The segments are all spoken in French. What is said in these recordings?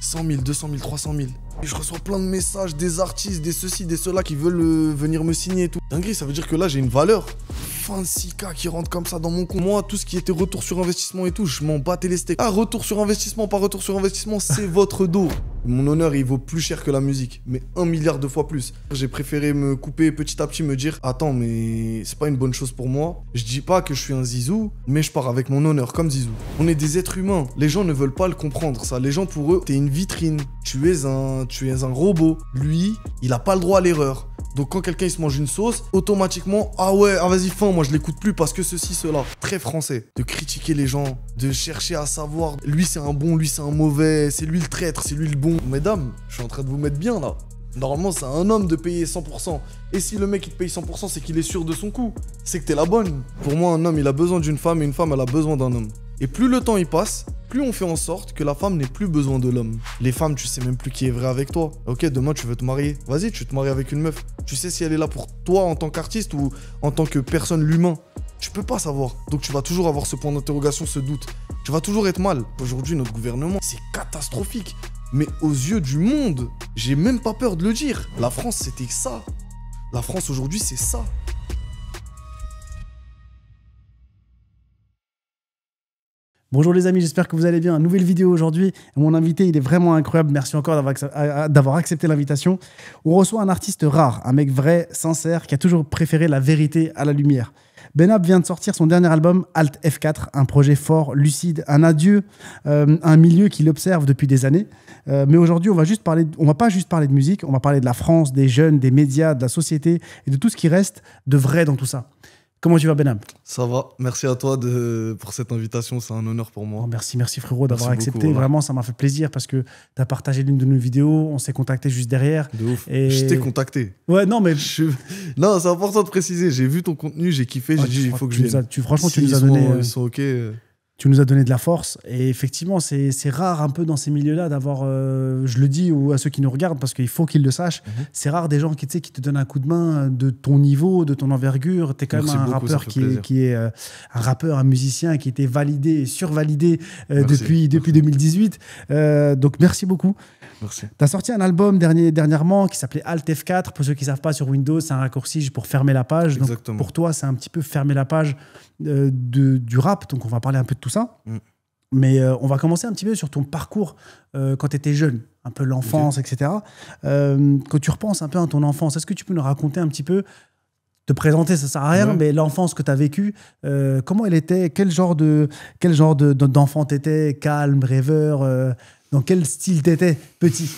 100 000, 200 000, 300 000. Et je reçois plein de messages des artistes, des ceci, des cela qui veulent venir me signer et tout. Dinguerie, ça veut dire que là, j'ai une valeur. 26K qui rentrent comme ça dans mon compte. Moi, tout ce qui était retour sur investissement et tout, je m'en battais les steaks. Ah, retour sur investissement, pas retour sur investissement, c'est votre dos. Mon honneur, il vaut plus cher que la musique, mais 1 milliard de fois plus. J'ai préféré me couper petit à petit, me dire, attends, mais c'est pas une bonne chose pour moi. Je dis pas que je suis un zizou, mais je pars avec mon honneur comme zizou. On est des êtres humains. Les gens ne veulent pas le comprendre, ça. Les gens, pour eux, t'es une vitrine. Tu es un robot. Lui, il a pas le droit à l'erreur. Donc quand quelqu'un il se mange une sauce, automatiquement, ah ouais, ah vas-y, fin, moi je l'écoute plus parce que ceci, cela. Très français. De critiquer les gens, de chercher à savoir, lui c'est un bon, lui c'est un mauvais, c'est lui le traître, c'est lui le bon. Mesdames, je suis en train de vous mettre bien là. Normalement, c'est à un homme de payer 100%. Et si le mec il te paye 100%, c'est qu'il est sûr de son coup. C'est que t'es la bonne. Pour moi, un homme il a besoin d'une femme et une femme elle a besoin d'un homme. Et plus le temps il passe, plus on fait en sorte que la femme n'ait plus besoin de l'homme. Les femmes, tu sais même plus qui est vrai avec toi. Ok, demain tu veux te marier. Vas-y, tu te maries avec une meuf. Tu sais si elle est là pour toi en tant qu'artiste ou en tant que personne, l'humain. Tu peux pas savoir. Donc tu vas toujours avoir ce point d'interrogation, ce doute. Tu vas toujours être mal. Aujourd'hui, notre gouvernement, c'est catastrophique. Mais aux yeux du monde, j'ai même pas peur de le dire. La France, c'était ça. La France aujourd'hui, c'est ça. Bonjour les amis, j'espère que vous allez bien. Nouvelle vidéo aujourd'hui. Mon invité, il est vraiment incroyable. Merci encore d'avoir accepté l'invitation. On reçoit un artiste rare, un mec vrai, sincère, qui a toujours préféré la vérité à la lumière. Benab vient de sortir son dernier album, Alt F4, un projet fort, lucide, un adieu à un milieu qu'il observe depuis des années. Mais aujourd'hui, on va pas juste parler de musique, on va parler de la France, des jeunes, des médias, de la société et de tout ce qui reste de vrai dans tout ça. Comment tu vas, Benab? Ça va, merci à toi pour cette invitation, c'est un honneur pour moi. Oh, merci frérot d'avoir accepté. Beaucoup, vraiment, ça m'a fait plaisir parce que tu as partagé l'une de nos vidéos, on s'est contacté juste derrière. De ouf. Et... Je t'ai contacté. Ouais, non, mais. Non, c'est important de préciser. J'ai vu ton contenu, j'ai kiffé, j'ai dit il faut que je vienne. Franchement, tu nous as donné. Ils sont OK. Tu nous as donné de la force et effectivement, c'est rare un peu dans ces milieux-là d'avoir, je le dis à ceux qui nous regardent parce qu'il faut qu'ils le sachent, c'est rare des gens qui te donnent un coup de main de ton niveau, de ton envergure. Tu es quand même un rappeur qui est un rappeur, un musicien qui était validé et survalidé depuis 2018. Donc merci beaucoup. Merci. Tu as sorti un album dernièrement qui s'appelait Alt F4. Pour ceux qui ne savent pas, sur Windows, c'est un raccourci pour fermer la page. Exactement. Donc pour toi, c'est un petit peu fermer la page du rap. Donc on va parler un peu de tout ça. Mais on va commencer un petit peu sur ton parcours quand tu étais jeune, un peu l'enfance, etc. Quand tu repenses un peu à ton enfance, est-ce que tu peux nous raconter un petit peu, te présenter, ça sert à rien, mais l'enfance que tu as vécue, comment elle était, quel genre d'enfant tu étais, calme, rêveur, dans quel style tu étais, petit?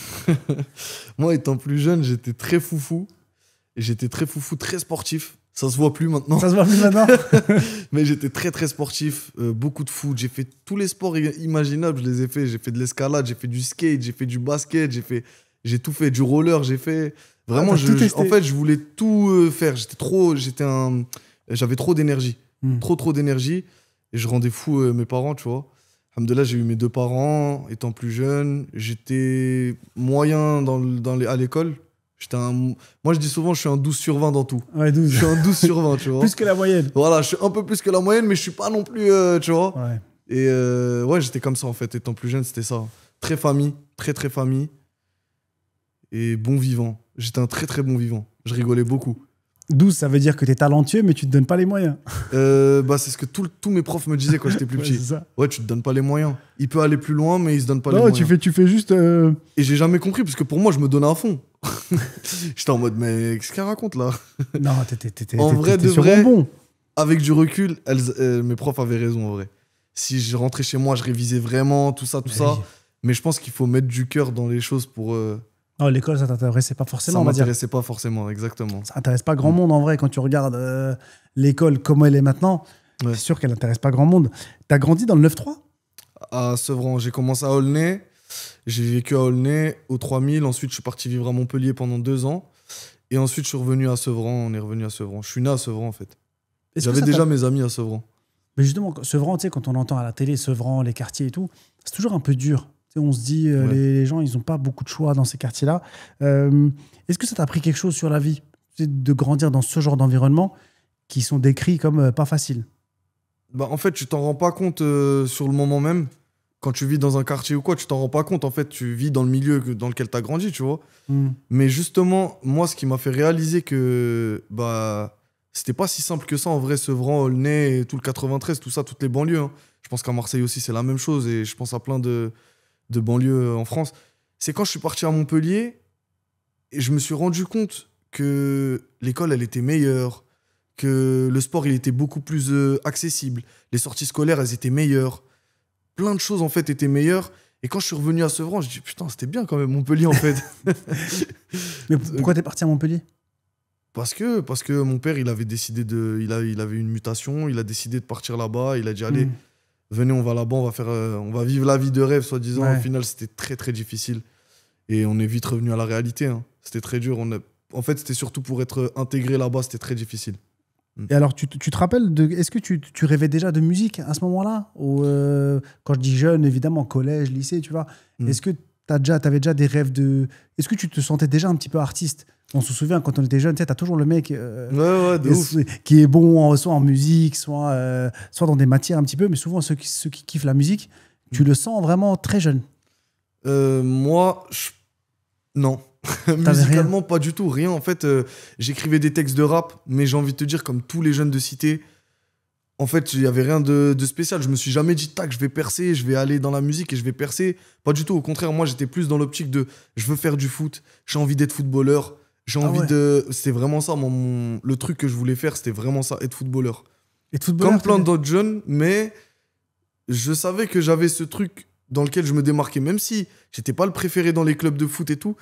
Moi, étant plus jeune, j'étais très foufou. Et j'étais très foufou, très sportif. Ça se voit plus maintenant. Ça se voit plus maintenant. Mais j'étais très très sportif, beaucoup de foot. J'ai fait tous les sports imaginables, je les ai fait. J'ai fait de l'escalade, j'ai fait du skate, j'ai fait du basket, j'ai tout fait, du roller, j'ai fait. Vraiment, en fait, je voulais tout faire. J'avais trop d'énergie, trop d'énergie, et je rendais fou mes parents, tu vois. Alhamdoulilah, j'ai eu mes 2 parents étant plus jeune. J'étais moyen à l'école. Moi, je dis souvent, je suis un 12 sur 20 dans tout. Ouais, 12. Je suis un 12 sur 20, tu vois. Plus que la moyenne. Voilà, je suis un peu plus que la moyenne, mais je suis pas non plus, tu vois. Ouais. Et ouais, j'étais comme ça, en fait. Étant plus jeune, c'était ça. Très famille, très famille. Et bon vivant. J'étais un très bon vivant. Je rigolais beaucoup. 12, ça veut dire que tu es talentueux, mais tu te donnes pas les moyens. C'est ce que tous mes profs me disaient quand j'étais plus petit. Ça. Ouais, tu te donnes pas les moyens. Il peut aller plus loin, mais il se donne pas les moyens. Tu fais juste... Et j'ai jamais compris, parce que pour moi, je me donnais à fond. J'étais en mode, mais qu'est-ce qu'elle raconte là? Non, t'étais en vrai, de sur vrai, bon. avec du recul, mes profs avaient raison en vrai. Si je rentrais chez moi, je révisais vraiment, tout ça. Mais je pense qu'il faut mettre du cœur dans les choses pour... Non, l'école, ça t'intéressait pas forcément, ça m'intéressait pas forcément, exactement. Ça intéresse pas grand monde en vrai. Quand tu regardes l'école comme elle est maintenant, c'est sûr qu'elle intéresse pas grand monde. T'as grandi dans le 9-3? À Sevran. J'ai commencé à Aulnay. J'ai vécu à Aulnay, au 3000. Ensuite, je suis parti vivre à Montpellier pendant 2 ans. Et ensuite, je suis revenu à Sevran. On est revenu à Sevran. Je suis né à Sevran, en fait. J'avais déjà mes amis à Sevran. Mais justement, Sevran, tu sais, quand on entend à la télé Sevran, les quartiers et tout, c'est toujours un peu dur. On se dit, les gens, ils n'ont pas beaucoup de choix dans ces quartiers-là. Est-ce que ça t'a appris quelque chose sur la vie, de grandir dans ce genre d'environnement qui sont décrits comme pas faciles? En fait, tu t'en rends pas compte sur le moment même. quand tu vis dans un quartier ou quoi, tu t'en rends pas compte. En fait, tu vis dans le milieu dans lequel tu as grandi, tu vois. Mais justement, moi, ce qui m'a fait réaliser que bah, c'était pas si simple que ça, en vrai, Sevran, Aulnay, et tout le 93, tout ça, toutes les banlieues. Hein. Je pense qu'à Marseille aussi, c'est la même chose. Et je pense à plein de banlieues en France. C'est quand je suis parti à Montpellier et je me suis rendu compte que l'école, elle était meilleure, que le sport, il était beaucoup plus accessible. Les sorties scolaires, elles étaient meilleures. Plein de choses, en fait, étaient meilleures. Et quand je suis revenu à Sevran, je me dis, putain, c'était bien quand même, Montpellier, en fait. Mais pourquoi t'es parti à Montpellier? Parce que mon père, il avait décidé il avait une mutation, il a décidé de partir là-bas. Il a dit, allez, venez, on va là-bas, on va vivre la vie de rêve, soi-disant. Ouais. Au final, c'était très, très difficile. Et on est vite revenu à la réalité. Hein. C'était très dur. En fait, c'était surtout pour être intégré là-bas, c'était très difficile. Et alors, tu te rappelles est-ce que tu rêvais déjà de musique à ce moment-là? Ou quand je dis jeune, évidemment, collège, lycée, tu vois. Est-ce que t'avais déjà des rêves de... Est-ce que tu te sentais déjà un petit peu artiste? On se souvient, quand on était jeune, tu sais, t'as toujours le mec de ouf. qui est bon soit en musique, soit dans des matières un petit peu, mais souvent ceux qui kiffent la musique, tu le sens vraiment très jeune. Moi, non. Musicalement, pas du tout, rien. En fait, j'écrivais des textes de rap, mais j'ai envie de te dire, comme tous les jeunes de cité, en fait, il n'y avait rien de spécial. Je me suis jamais dit, tac, je vais percer, je vais aller dans la musique et je vais percer. Pas du tout. Au contraire, moi, j'étais plus dans l'optique de, je veux faire du foot, j'ai envie d'être footballeur, j'ai envie de... C'était vraiment ça, le truc que je voulais faire, c'était vraiment ça, être footballeur. Comme plein d'autres jeunes, mais je savais que j'avais ce truc dans lequel je me démarquais, même si j'étais pas le préféré dans les clubs de foot et tout.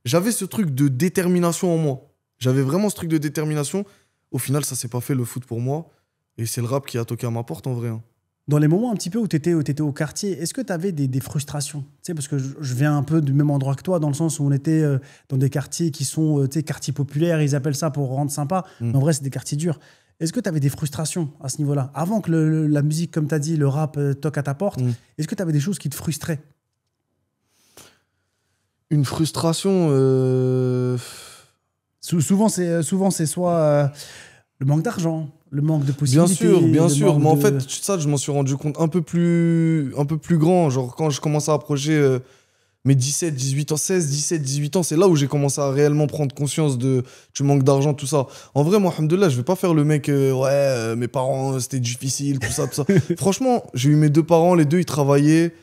J'avais ce truc de détermination en moi. J'avais vraiment ce truc de détermination. Au final, ça s'est pas fait, le foot, pour moi. Et c'est le rap qui a toqué à ma porte, en vrai. Hein. Dans les moments un petit peu où tu étais au quartier, est-ce que tu avais des frustrations? Tu sais, parce que je viens un peu du même endroit que toi, dans le sens où on était dans des quartiers qui sont quartiers populaires, ils appellent ça pour rendre sympa. Mais en vrai, c'est des quartiers durs. Est-ce que tu avais des frustrations à ce niveau-là? Avant que la musique, comme tu as dit, le rap toque à ta porte, est-ce que tu avais des choses qui te frustraient? Une frustration... Souvent, c'est soit le manque d'argent, le manque de possibilités. Bien sûr. Mais en fait, ça, je m'en suis rendu compte un peu plus grand. Genre, quand je commençais à approcher mes 17, 18 ans, 16, 17, 18 ans, c'est là où j'ai commencé à réellement prendre conscience du manque d'argent, tout ça. En vrai, moi, alhamdoulilah, je vais pas faire le mec, mes parents, c'était difficile, tout ça, tout ça. Franchement, j'ai eu mes 2 parents, les 2, ils travaillaient.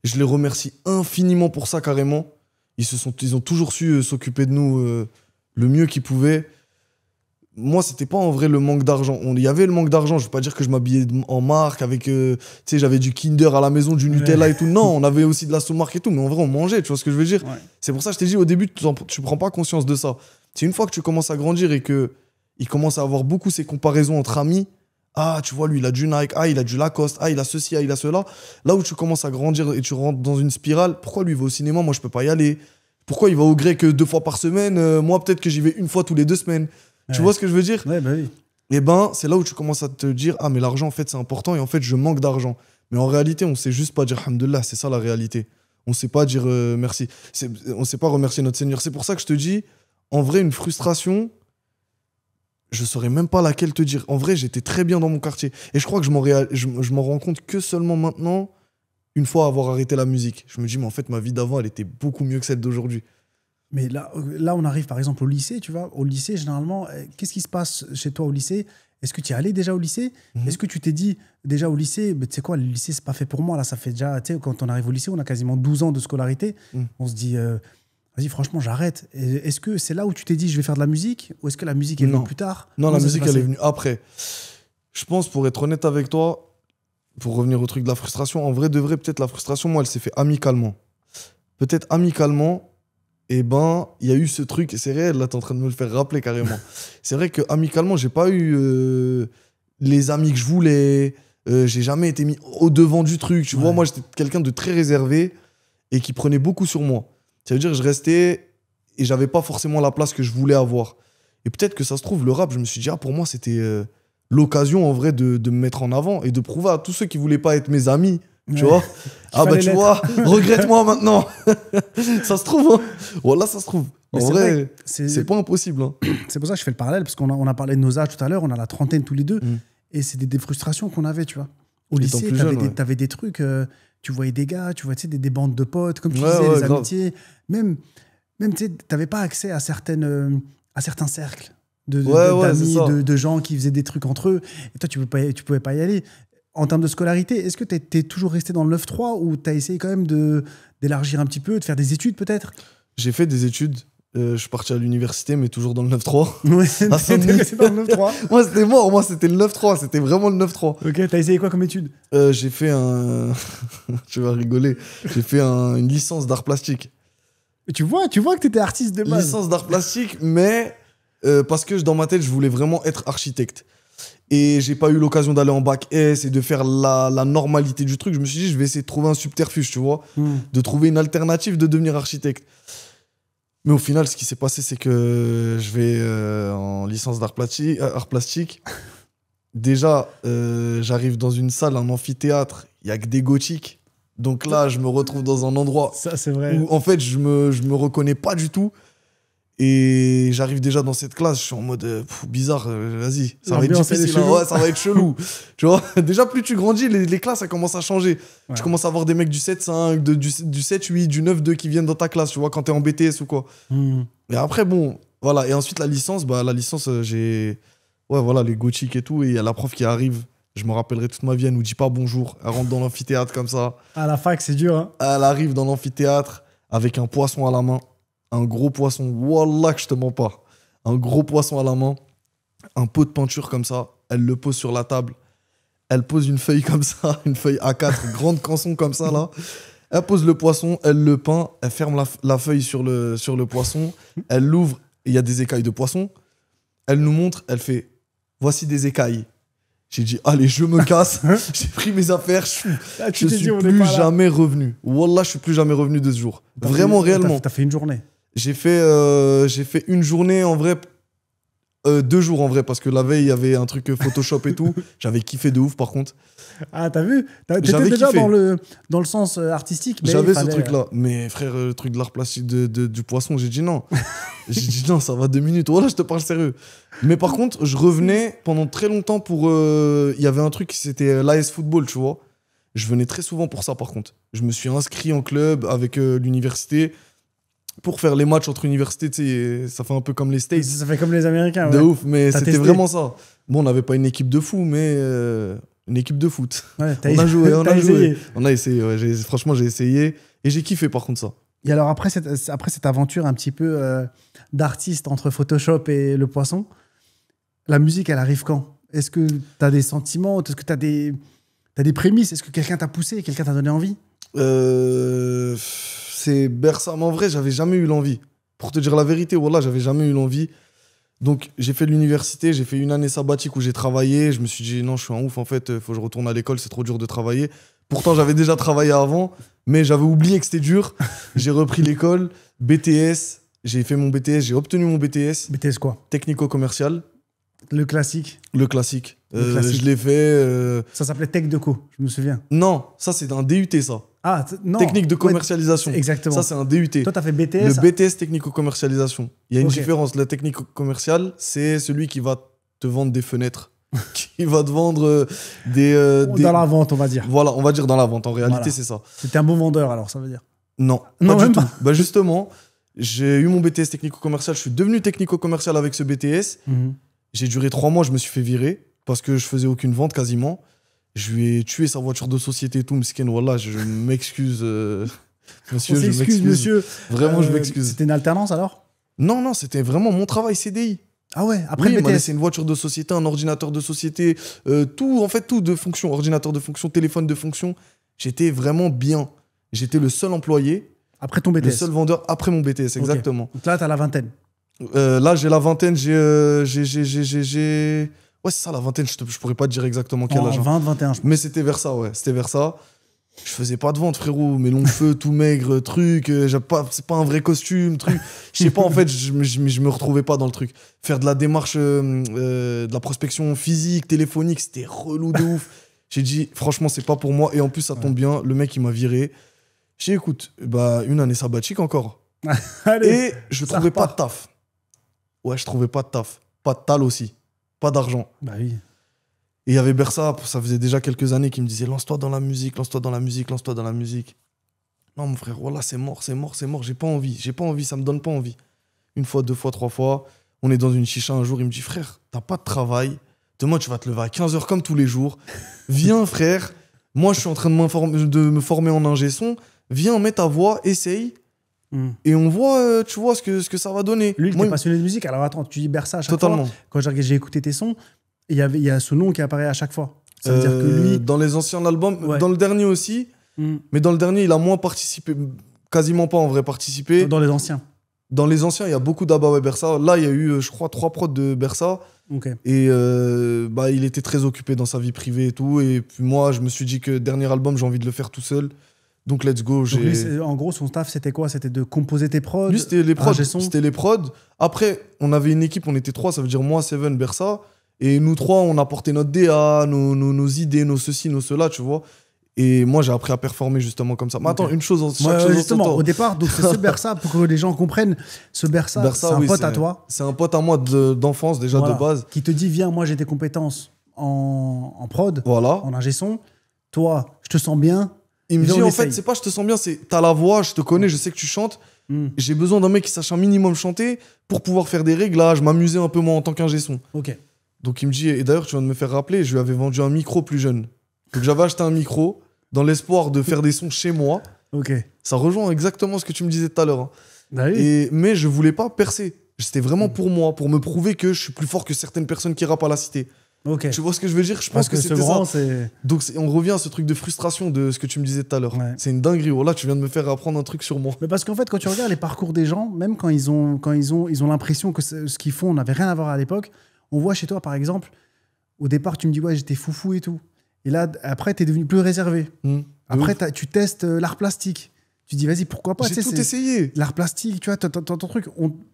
Je les remercie infiniment pour ça, carrément. Ils ont toujours su s'occuper de nous le mieux qu'ils pouvaient. Moi, c'était pas en vrai le manque d'argent. Il y avait le manque d'argent. Je veux pas dire que je m'habillais en marque avec, tu sais, j'avais du Kinder à la maison, du Nutella et tout. Non, on avait aussi de la sous-marque et tout. Mais en vrai, on mangeait, tu vois ce que je veux dire? C'est pour ça que je t'ai dit au début, tu prends pas conscience de ça. C'est une fois que tu commences à grandir et que il commence à avoir beaucoup ces comparaisons entre amis. Ah, tu vois, lui, il a du Nike. Ah, il a du Lacoste. Ah, il a ceci, ah, il a cela. Là où tu commences à grandir et tu rentres dans une spirale, pourquoi lui, il va au cinéma? Moi, je peux pas y aller. Pourquoi il va au grec 2 fois par semaine? Moi, peut-être que j'y vais 1 fois tous les 2 semaines. Tu vois ce que je veux dire? Ouais, bah oui. Et ben, c'est là où tu commences à te dire, ah, mais l'argent, en fait, c'est important et en fait, je manque d'argent. Mais en réalité, on sait juste pas dire alhamdoulilah, c'est ça la réalité. On sait pas dire merci. On sait pas remercier notre Seigneur. C'est pour ça que je te dis, en vrai, une frustration, je saurais même pas laquelle te dire. En vrai, j'étais très bien dans mon quartier. Et je crois que je m'en rends compte que seulement maintenant, une fois avoir arrêté la musique. Je me dis, mais en fait, ma vie d'avant, elle était beaucoup mieux que celle d'aujourd'hui. Mais là, on arrive par exemple au lycée, tu vois. Au lycée, généralement, qu'est-ce qui se passe chez toi au lycée? Est-ce que tu es allé déjà au lycée? Est-ce que tu t'es dit déjà au lycée, tu sais quoi, le lycée, c'est pas fait pour moi. Là, ça fait déjà, tu sais, quand on arrive au lycée, on a quasiment 12 ans de scolarité. On se dit, vas-y, franchement, j'arrête. Est-ce que c'est là où tu t'es dit, je vais faire de la musique? Ou est-ce que la musique est venue plus tard? Non, la musique, elle est venue après. Je pense, pour être honnête avec toi, pour revenir au truc de la frustration, en vrai de vrai, peut-être la frustration, moi, elle s'est fait amicalement. Peut-être amicalement. Et ben, il y a eu ce truc, c'est réel, là, t'es en train de me le faire rappeler carrément. C'est vrai qu'amicalement, j'ai pas eu les amis que je voulais, j'ai jamais été mis au devant du truc, tu vois. Moi, j'étais quelqu'un de très réservé et qui prenait beaucoup sur moi. Ça veut dire que je restais et j'avais pas forcément la place que je voulais avoir. Et peut-être que ça se trouve, le rap, je me suis dit, ah, pour moi, c'était l'occasion en vrai de me mettre en avant et de prouver à tous ceux qui voulaient pas être mes amis. Tu vois? Ah bah tu vois, regrette-moi maintenant. Ça se trouve, hein. Voilà, ça se trouve. En vrai, c'est pas impossible. Hein. C'est pour ça que je fais le parallèle, parce qu'on a parlé de nos âges tout à l'heure, on a la trentaine tous les deux, et c'est des frustrations qu'on avait, tu vois. Au lycée, t'avais des trucs, tu voyais des gars, tu vois, tu sais, des bandes de potes, comme tu Ouais, disais, ouais, les grave. amitiés. Même tu sais, t'avais pas accès à à certains cercles Ouais, ouais, c'est d'amis, ça. de gens qui faisaient des trucs entre eux. Et toi, tu pouvais pas y aller. En termes de scolarité, est-ce que t'es toujours resté dans le 9-3 ou t'as essayé quand même d'élargir un petit peu, de faire des études peut-être? J'ai fait des études. Je suis parti à l'université, mais toujours dans le 9-3. Ouais, Ah, t'es resté dans le 9-3. Moi, c'était mort. Moi, c'était le 9-3. C'était vraiment le 9-3. Ok, t'as essayé quoi comme étude? J'ai fait un... Tu vas rigoler. J'ai fait une licence d'art plastique. Tu vois que t'étais artiste de base. Licence d'art plastique, mais parce que dans ma tête, je voulais vraiment être architecte. Et j'ai pas eu l'occasion d'aller en bac S et de faire la normalité du truc. Je me suis dit, je vais essayer de trouver un subterfuge, tu vois, de trouver une alternative de devenir architecte. Mais au final, ce qui s'est passé, c'est que je vais en licence d'art art plastique. Déjà, j'arrive dans une salle, un amphithéâtre, il y a que des gothiques. Donc là, je me retrouve dans un endroit Ça, c'est vrai. où, en fait, je me reconnais pas du tout. Et j'arrive déjà dans cette classe, je suis en mode bizarre, vas-y, ça va être L'ambiance, elle est difficile, hein, chelou. ouais, ça va être chelou. Tu vois, déjà plus tu grandis, les classes, ça commence à changer. Ouais. Tu commences à avoir des mecs du 7-5, du 7-8, du 9-2 qui viennent dans ta classe, tu vois, quand t'es en BTS ou quoi. Et après, bon, voilà. Et ensuite, la licence, j'ai. Ouais, voilà, les gothiques et tout. Et il y a la prof qui arrive, je me rappellerai toute ma vie, elle nous dit pas bonjour. Elle rentre dans l'amphithéâtre comme ça. À la fac, c'est dur, hein. Elle arrive dans l'amphithéâtre avec un poisson à la main. Un gros poisson, wallah que je te mens pas. Un gros poisson à la main, un pot de peinture comme ça. Elle le pose sur la table. Elle pose une feuille comme ça, une feuille A4, grande canson comme ça là. Elle pose le poisson, elle le peint, elle ferme la feuille sur le poisson. Elle l'ouvre, il y a des écailles de poisson. Elle nous montre, elle fait « Voici des écailles ». J'ai dit « Allez, je me casse ». J'ai pris mes affaires, Là, je suis plus jamais revenu. Wallah, je suis plus jamais revenu de ce jour. Vraiment, réellement. T'as fait une journée. J'ai fait une journée en vrai, 2 jours en vrai, parce que la veille, il y avait un truc Photoshop et tout. J'avais kiffé de ouf par contre. Ah, t'as vu? T'étais J'avais déjà kiffé. dans le sens artistique. Mais J'avais il ce fallait, truc-là. Mais frère, le truc de l'art plastique du poisson, j'ai dit non. J'ai dit non, ça va 2 minutes. Voilà, je te parle sérieux. Mais par contre, je revenais pendant très longtemps pour. Il y avait un truc, c'était l'AS Football, tu vois. Je venais très souvent pour ça par contre. Je me suis inscrit en club avec l'université. Pour faire les matchs entre universités, tu sais, ça fait un peu comme les States. Ça fait comme les Américains. De Ouais. ouf, mais T'as c'était testé. vraiment ça. Bon, on n'avait pas une équipe de fous, mais une équipe de foot. Ouais, On a joué, on t'as a joué. essayé. On a essayé, ouais. Franchement, j'ai essayé. Et j'ai kiffé par contre ça. Et alors, après cette aventure un petit peu d'artiste entre Photoshop et le poisson, la musique, elle arrive quand? Est-ce que t'as des sentiments? Est-ce que t'as des prémices? Est-ce que quelqu'un t'a poussé? Quelqu'un t'a donné envie? C'est Bersam. En vrai, j'avais jamais eu l'envie. Pour te dire la vérité, voilà, j'avais jamais eu l'envie. Donc, j'ai fait l'université, j'ai fait une année sabbatique où j'ai travaillé. Je me suis dit, non, je suis un ouf, en fait, faut que je retourne à l'école, c'est trop dur de travailler. Pourtant, j'avais déjà travaillé avant, mais j'avais oublié que c'était dur. J'ai repris l'école, BTS, j'ai fait mon BTS, j'ai obtenu mon BTS, BTS quoi? technico-commercial, Le classique. le classique. Le classique. Je l'ai fait. Ça s'appelait Tech Deco, je me souviens. Non, ça, c'est un DUT, ça. Ah, non. Technique de Ouais, commercialisation. exactement. Ça, c'est un DUT. Toi, t'as fait Le BTS. BTS technico-commercialisation. Il y a une Ok. différence. Le technico-commercial, c'est celui qui va te vendre des fenêtres, qui va te vendre des... Dans la vente, on va dire. Voilà, on va dire dans la vente. En réalité, Voilà. c'est ça. C'était un bon vendeur, alors, ça veut dire. Non, Non, pas même du tout. pas. Bah justement, j'ai eu mon BTS technico-commercial. Je suis devenu technico-commercial avec ce BTS. J'ai duré 3 mois, je me suis fait virer parce que je faisais aucune vente quasiment. Je lui ai tué sa voiture de société et tout, Msken. Wallah, je m'excuse. Monsieur, On je s'excuse, m'excuse. monsieur. Vraiment, je m'excuse. C'était une alternance, alors? Non, c'était vraiment mon travail CDI. Ah ouais, après Oui, le il m'a BTS. laissé une voiture de société, un ordinateur de société, tout, en fait, tout de fonction. Ordinateur de fonction, téléphone de fonction. J'étais vraiment bien. J'étais le seul employé, Après ton BTS. le seul vendeur après mon BTS, Ok. exactement. Donc là, t'as la vingtaine. Là, j'ai la vingtaine, Ouais, c'est ça, la vingtaine, je pourrais pas te dire exactement quel En âge. 20, 21, je pense. Mais c'était vers ça, ouais. C'était vers ça. Je faisais pas de vente, frérot. Mes longs cheveux, tout maigre, truc. C'est pas un vrai costume, truc. Je sais pas, en fait, je me retrouvais pas dans le truc. Faire de la démarche, de la prospection physique, téléphonique, c'était relou de ouf. J'ai dit, franchement, c'est pas pour moi. Et en plus, ça tombe bien. Le mec, il m'a viré. J'ai dit, écoute, bah, une année sabbatique encore. Allez. Et je ça trouvais pas de repart. taf. Ouais, je trouvais pas de taf. Pas de tal aussi. Pas d'argent. Bah oui. Et il y avait Bersa, ça faisait déjà quelques années, qui me disait lance-toi dans la musique, lance-toi dans la musique, lance-toi dans la musique. Non, mon frère, voilà, c'est mort, c'est mort, c'est mort. J'ai pas envie, ça me donne pas envie. Une fois, deux fois, trois fois. On est dans une chicha un jour, il me dit frère, t'as pas de travail. Demain, tu vas te lever à 15h comme tous les jours. Viens, frère. Moi, je suis en train de me former en ingé son. Viens, mets ta voix, essaye. Et on voit, tu vois, ce que ça va donner. Lui, il était passionné de musique. Alors attends, tu dis Bersa à chaque Totalement. fois. Quand j'ai écouté tes sons, il y a ce nom qui apparaît à chaque fois. Ça veut dire que lui... Dans les anciens albums, Ouais. dans le dernier aussi, mais dans le dernier, il a moins participé. Quasiment pas en vrai participé. Dans les anciens. Dans les anciens, il y a beaucoup d'Abawa Bersa. Là, il y a eu, je crois, 3 prods de Bersa. Ok. Et bah, il était très occupé dans sa vie privée et tout. Et puis moi, je me suis dit que dernier album, j'ai envie de le faire tout seul. Donc, let's go. Donc lui, en gros, son staff, c'était quoi? C'était de composer tes prods? Lui, c'était les prods. ingé son. C'était les prods. Après, on avait une équipe, on était 3. Ça veut dire moi, Seven, Bersa. Et nous 3, on apportait notre DA, nos idées, nos ceci, nos cela, tu vois. Et moi, j'ai appris à performer justement comme ça. Mais attends, une chose, chaque chose justement, en son temps. au départ, donc c'est ce Bersa, pour que les gens comprennent, ce Bersa, c'est un oui, pote à toi. C'est un pote à moi d'enfance, déjà Voilà. de base. Qui te dit, viens, moi j'ai des compétences en prod, Voilà. en ingé son. Toi, je te sens bien. Il me Viens, dit, on en fait, essaye. c'est pas je te sens bien, c'est t'as la voix, je te connais, je sais que tu chantes. J'ai besoin d'un mec qui sache un minimum chanter pour pouvoir faire des réglages, m'amuser un peu moi en tant qu'ingé son. Ok. Donc il me dit, et d'ailleurs, tu viens de me faire rappeler, je lui avais vendu un micro plus jeune. Donc j'avais acheté un micro dans l'espoir de faire des sons chez moi. Ok. Ça rejoint exactement ce que tu me disais tout à l'heure. Hein. Bah oui. Mais je voulais pas percer. C'était vraiment pour moi, pour me prouver que je suis plus fort que certaines personnes qui rappent à la cité. Ok. Tu vois ce que je veux dire? Je pense Parce que ce c'était ça. grand, c'est... Donc on revient à ce truc de frustration de ce que tu me disais tout à l'heure. Ouais. C'est une dinguerie. Oh là, tu viens de me faire apprendre un truc sur moi. Mais parce qu'en fait, quand tu regardes les parcours des gens, même quand ils ont l'impression que ce qu'ils font n'avait rien à voir à l'époque, on voit chez toi, par exemple, au départ, tu me dis, ouais, j'étais foufou et tout. Et là, après, t'es devenu plus réservé. Après, tu testes l'art plastique. Tu dis, vas-y, pourquoi pas? J'ai tout essayé. L'art plastique, tu vois, ton truc.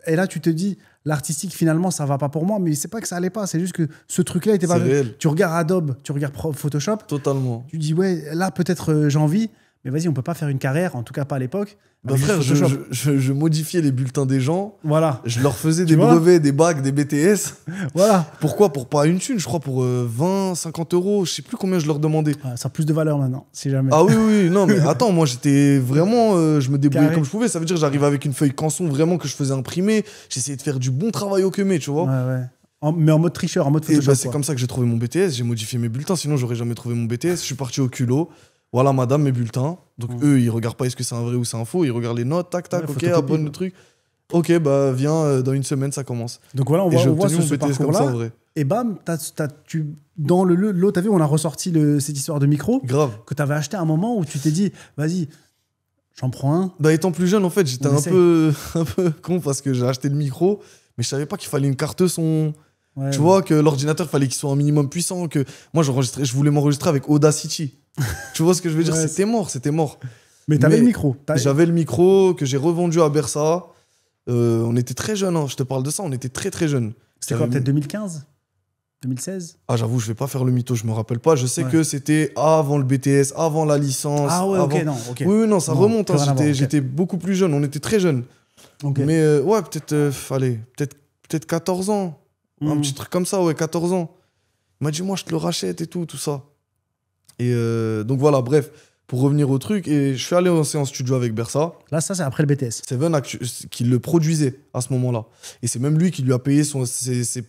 Et là, tu te dis, l'artistique, finalement, ça va pas pour moi. Mais c'est pas que ça allait pas. C'est juste que ce truc-là était pas... réel. Tu regardes Adobe, tu regardes Photoshop. Totalement. Tu dis, ouais, là, peut-être j'ai envie. Mais vas-y, on peut pas faire une carrière, en tout cas pas à l'époque. Bah avec frère, juste Photoshop. je modifiais les bulletins des gens. Voilà. Je leur faisais des vois brevets, des bacs, des BTS. Voilà. Pourquoi? Pour pas une thune, je crois, pour 20, 50 euros. Je sais plus combien je leur demandais. Ouais, ça a plus de valeur maintenant, si jamais. Ah oui, oui, non, mais attends, moi j'étais vraiment. Je me débrouillais Carré. comme je pouvais. Ça veut dire que j'arrivais avec une feuille canson vraiment que je faisais imprimer. J'essayais de faire du bon travail au queumé, tu vois. Ouais, ouais. Mais en mode tricheur, en mode Et Photoshop. bah, c'est quoi. comme ça que j'ai trouvé mon BTS. J'ai modifié mes bulletins, sinon j'aurais jamais trouvé mon BTS. Je suis parti au culot. Voilà, madame, mes bulletins. Donc eux, ils regardent pas est-ce que c'est un vrai ou c'est un faux. Ils regardent les notes, tac, tac, Ouais, ok, photocopie, abonne ouais. le truc. Ok, bah viens, dans une semaine, ça commence. Donc voilà, on Et j'ai voit obtenu mon ce BTS comme ça, en parcours-là. vrai. Et bam, dans le lot, t'as vu, on a ressorti cette histoire de micro Grave. que t'avais acheté à un moment où tu t'es dit, vas-y, j'en prends un. Bah, étant plus jeune, en fait, j'étais On un peu con parce que j'ai acheté le micro, mais je savais pas qu'il fallait une carte son. Ouais, Tu ouais. vois, que l'ordinateur, fallait qu'il soit un minimum puissant. Que moi, je voulais m'enregistrer avec Audacity. Tu vois ce que je veux dire? Ouais, C'était mort, c'était mort. Mais t'avais mais le micro. J'avais le micro que j'ai revendu à Bersa. On était très jeunes, hein, je te parle de ça, on était très très jeunes. C'était quoi, peut-être 2015 2016 Ah, j'avoue, je vais pas faire le mytho, je me rappelle pas. Je sais Ouais. que c'était avant le BTS, avant la licence. Ah ouais, avant... ok, non, ok. Oui, oui, non, ça Non, remonte. Hein, plus rien à voir, ok. j'étais beaucoup plus jeune, on était très jeunes. Ok. Mais ouais, peut-être 14 ans. Un petit truc comme ça, ouais, 14 ans. Il m'a dit, moi, je te le rachète et tout ça. Et donc voilà, bref, pour revenir au truc, et je suis allé en séance studio avec Bersa. Là, ça, c'est après le BTS. C'est Seven qui le produisait à ce moment-là. Et c'est même lui qui lui a payé ses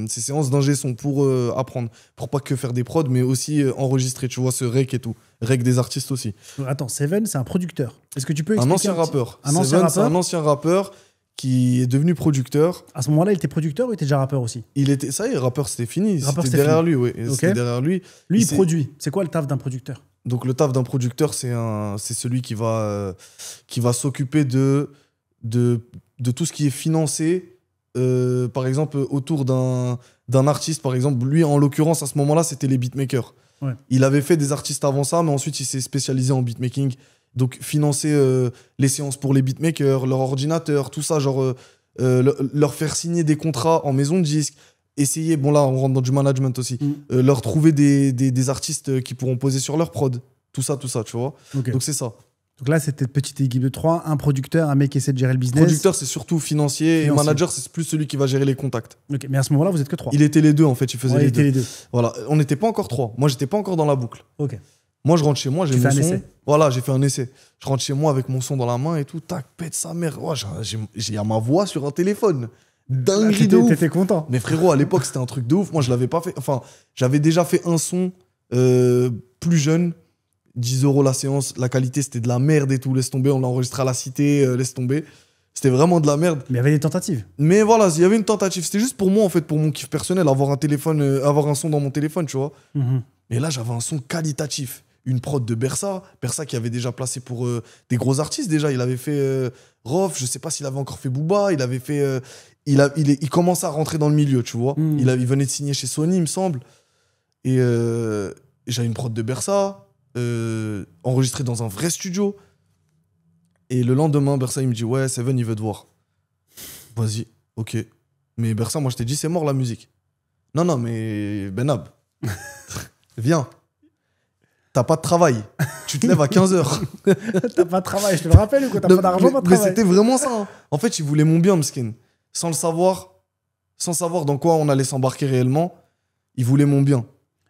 séances d'ingé son pour apprendre. Pour pas que faire des prods, mais aussi enregistrer, tu vois, ce rec et tout. Rec des artistes aussi. Donc, attends, Seven, c'est un producteur. Est-ce que tu peux Un expliquer ancien petit- rappeur. Un ancien Seven, rappeur. c'est un ancien rappeur qui est devenu producteur. À ce moment-là, il était producteur ou il était déjà rappeur aussi? Il était, ça y est, rappeur, c'était fini. Rappeur, C'était c'était derrière fini. lui, oui. Ok. C'était derrière lui. Lui, il s'est- produit. C'est quoi le taf d'un producteur? Donc le taf d'un producteur, c'est celui qui va s'occuper de tout ce qui est financé, par exemple, autour d'un artiste. Par exemple, lui, en l'occurrence, à ce moment-là, c'était les beatmakers. Ouais. Il avait fait des artistes avant ça, mais ensuite, il s'est spécialisé en beatmaking. Donc, financer les séances pour les beatmakers, leur ordinateur, tout ça, genre leur faire signer des contrats en maison de disque. Essayer, bon là, on rentre dans du management aussi, leur trouver des artistes qui pourront poser sur leur prod. Tout ça, tu vois. Ok. Donc, c'est ça. Donc là, c'était une petite équipe de 3, un producteur, un mec qui essaie de gérer le business. Producteur, c'est surtout financier. Et manager, c'est plus celui qui va gérer les contacts. Ok, mais à ce moment-là, vous êtes que 3. Il était les deux, en fait. Il faisait les deux. Voilà. On n'était pas encore 3. Moi, j'étais pas encore dans la boucle. Ok. Moi, je rentre chez moi, j'ai mon son. Essai. Voilà, j'ai fait un essai. Je rentre chez moi avec mon son dans la main et tout. Tac, pète sa mère. Oh, j'ai ma voix sur un téléphone. Dinguerie de ouf. T'étais content. Mais frérot, à l'époque, c'était un truc de ouf. Moi, je l'avais pas fait. Enfin, j'avais déjà fait un son plus jeune. 10 € la séance. La qualité, c'était de la merde et tout. Laisse tomber. On l'a enregistré à la cité. Laisse tomber. C'était vraiment de la merde. Mais il y avait des tentatives. Mais voilà, il y avait une tentative. C'était juste pour moi, en fait, pour mon kiff personnel, avoir un téléphone, avoir un son dans mon téléphone, tu vois. Et là, j'avais un son qualitatif. Une prod de Bersa. Bersa qui avait déjà placé pour des gros artistes, déjà. Il avait fait Rof. Je sais pas s'il avait encore fait Booba. Il avait fait... il commençait à rentrer dans le milieu, tu vois. Il venait de signer chez Sony, il me semble. Et j'avais une prod de Bersa, enregistrée dans un vrai studio. Et le lendemain, Bersa, il me dit « Ouais, Seven, il veut te voir. » Vas-y, ok. Mais Bersa, moi, je t'ai dit « C'est mort, la musique. » Non, mais Benab, viens. T'as pas de travail. Tu te lèves à 15h. T'as pas de travail, je te le rappelle ou quoi? T'as pas d'argent, pas de travail. Mais c'était vraiment ça. Hein. En fait, il voulait mon bien, Mskin. Sans savoir dans quoi on allait s'embarquer réellement, il voulait mon bien.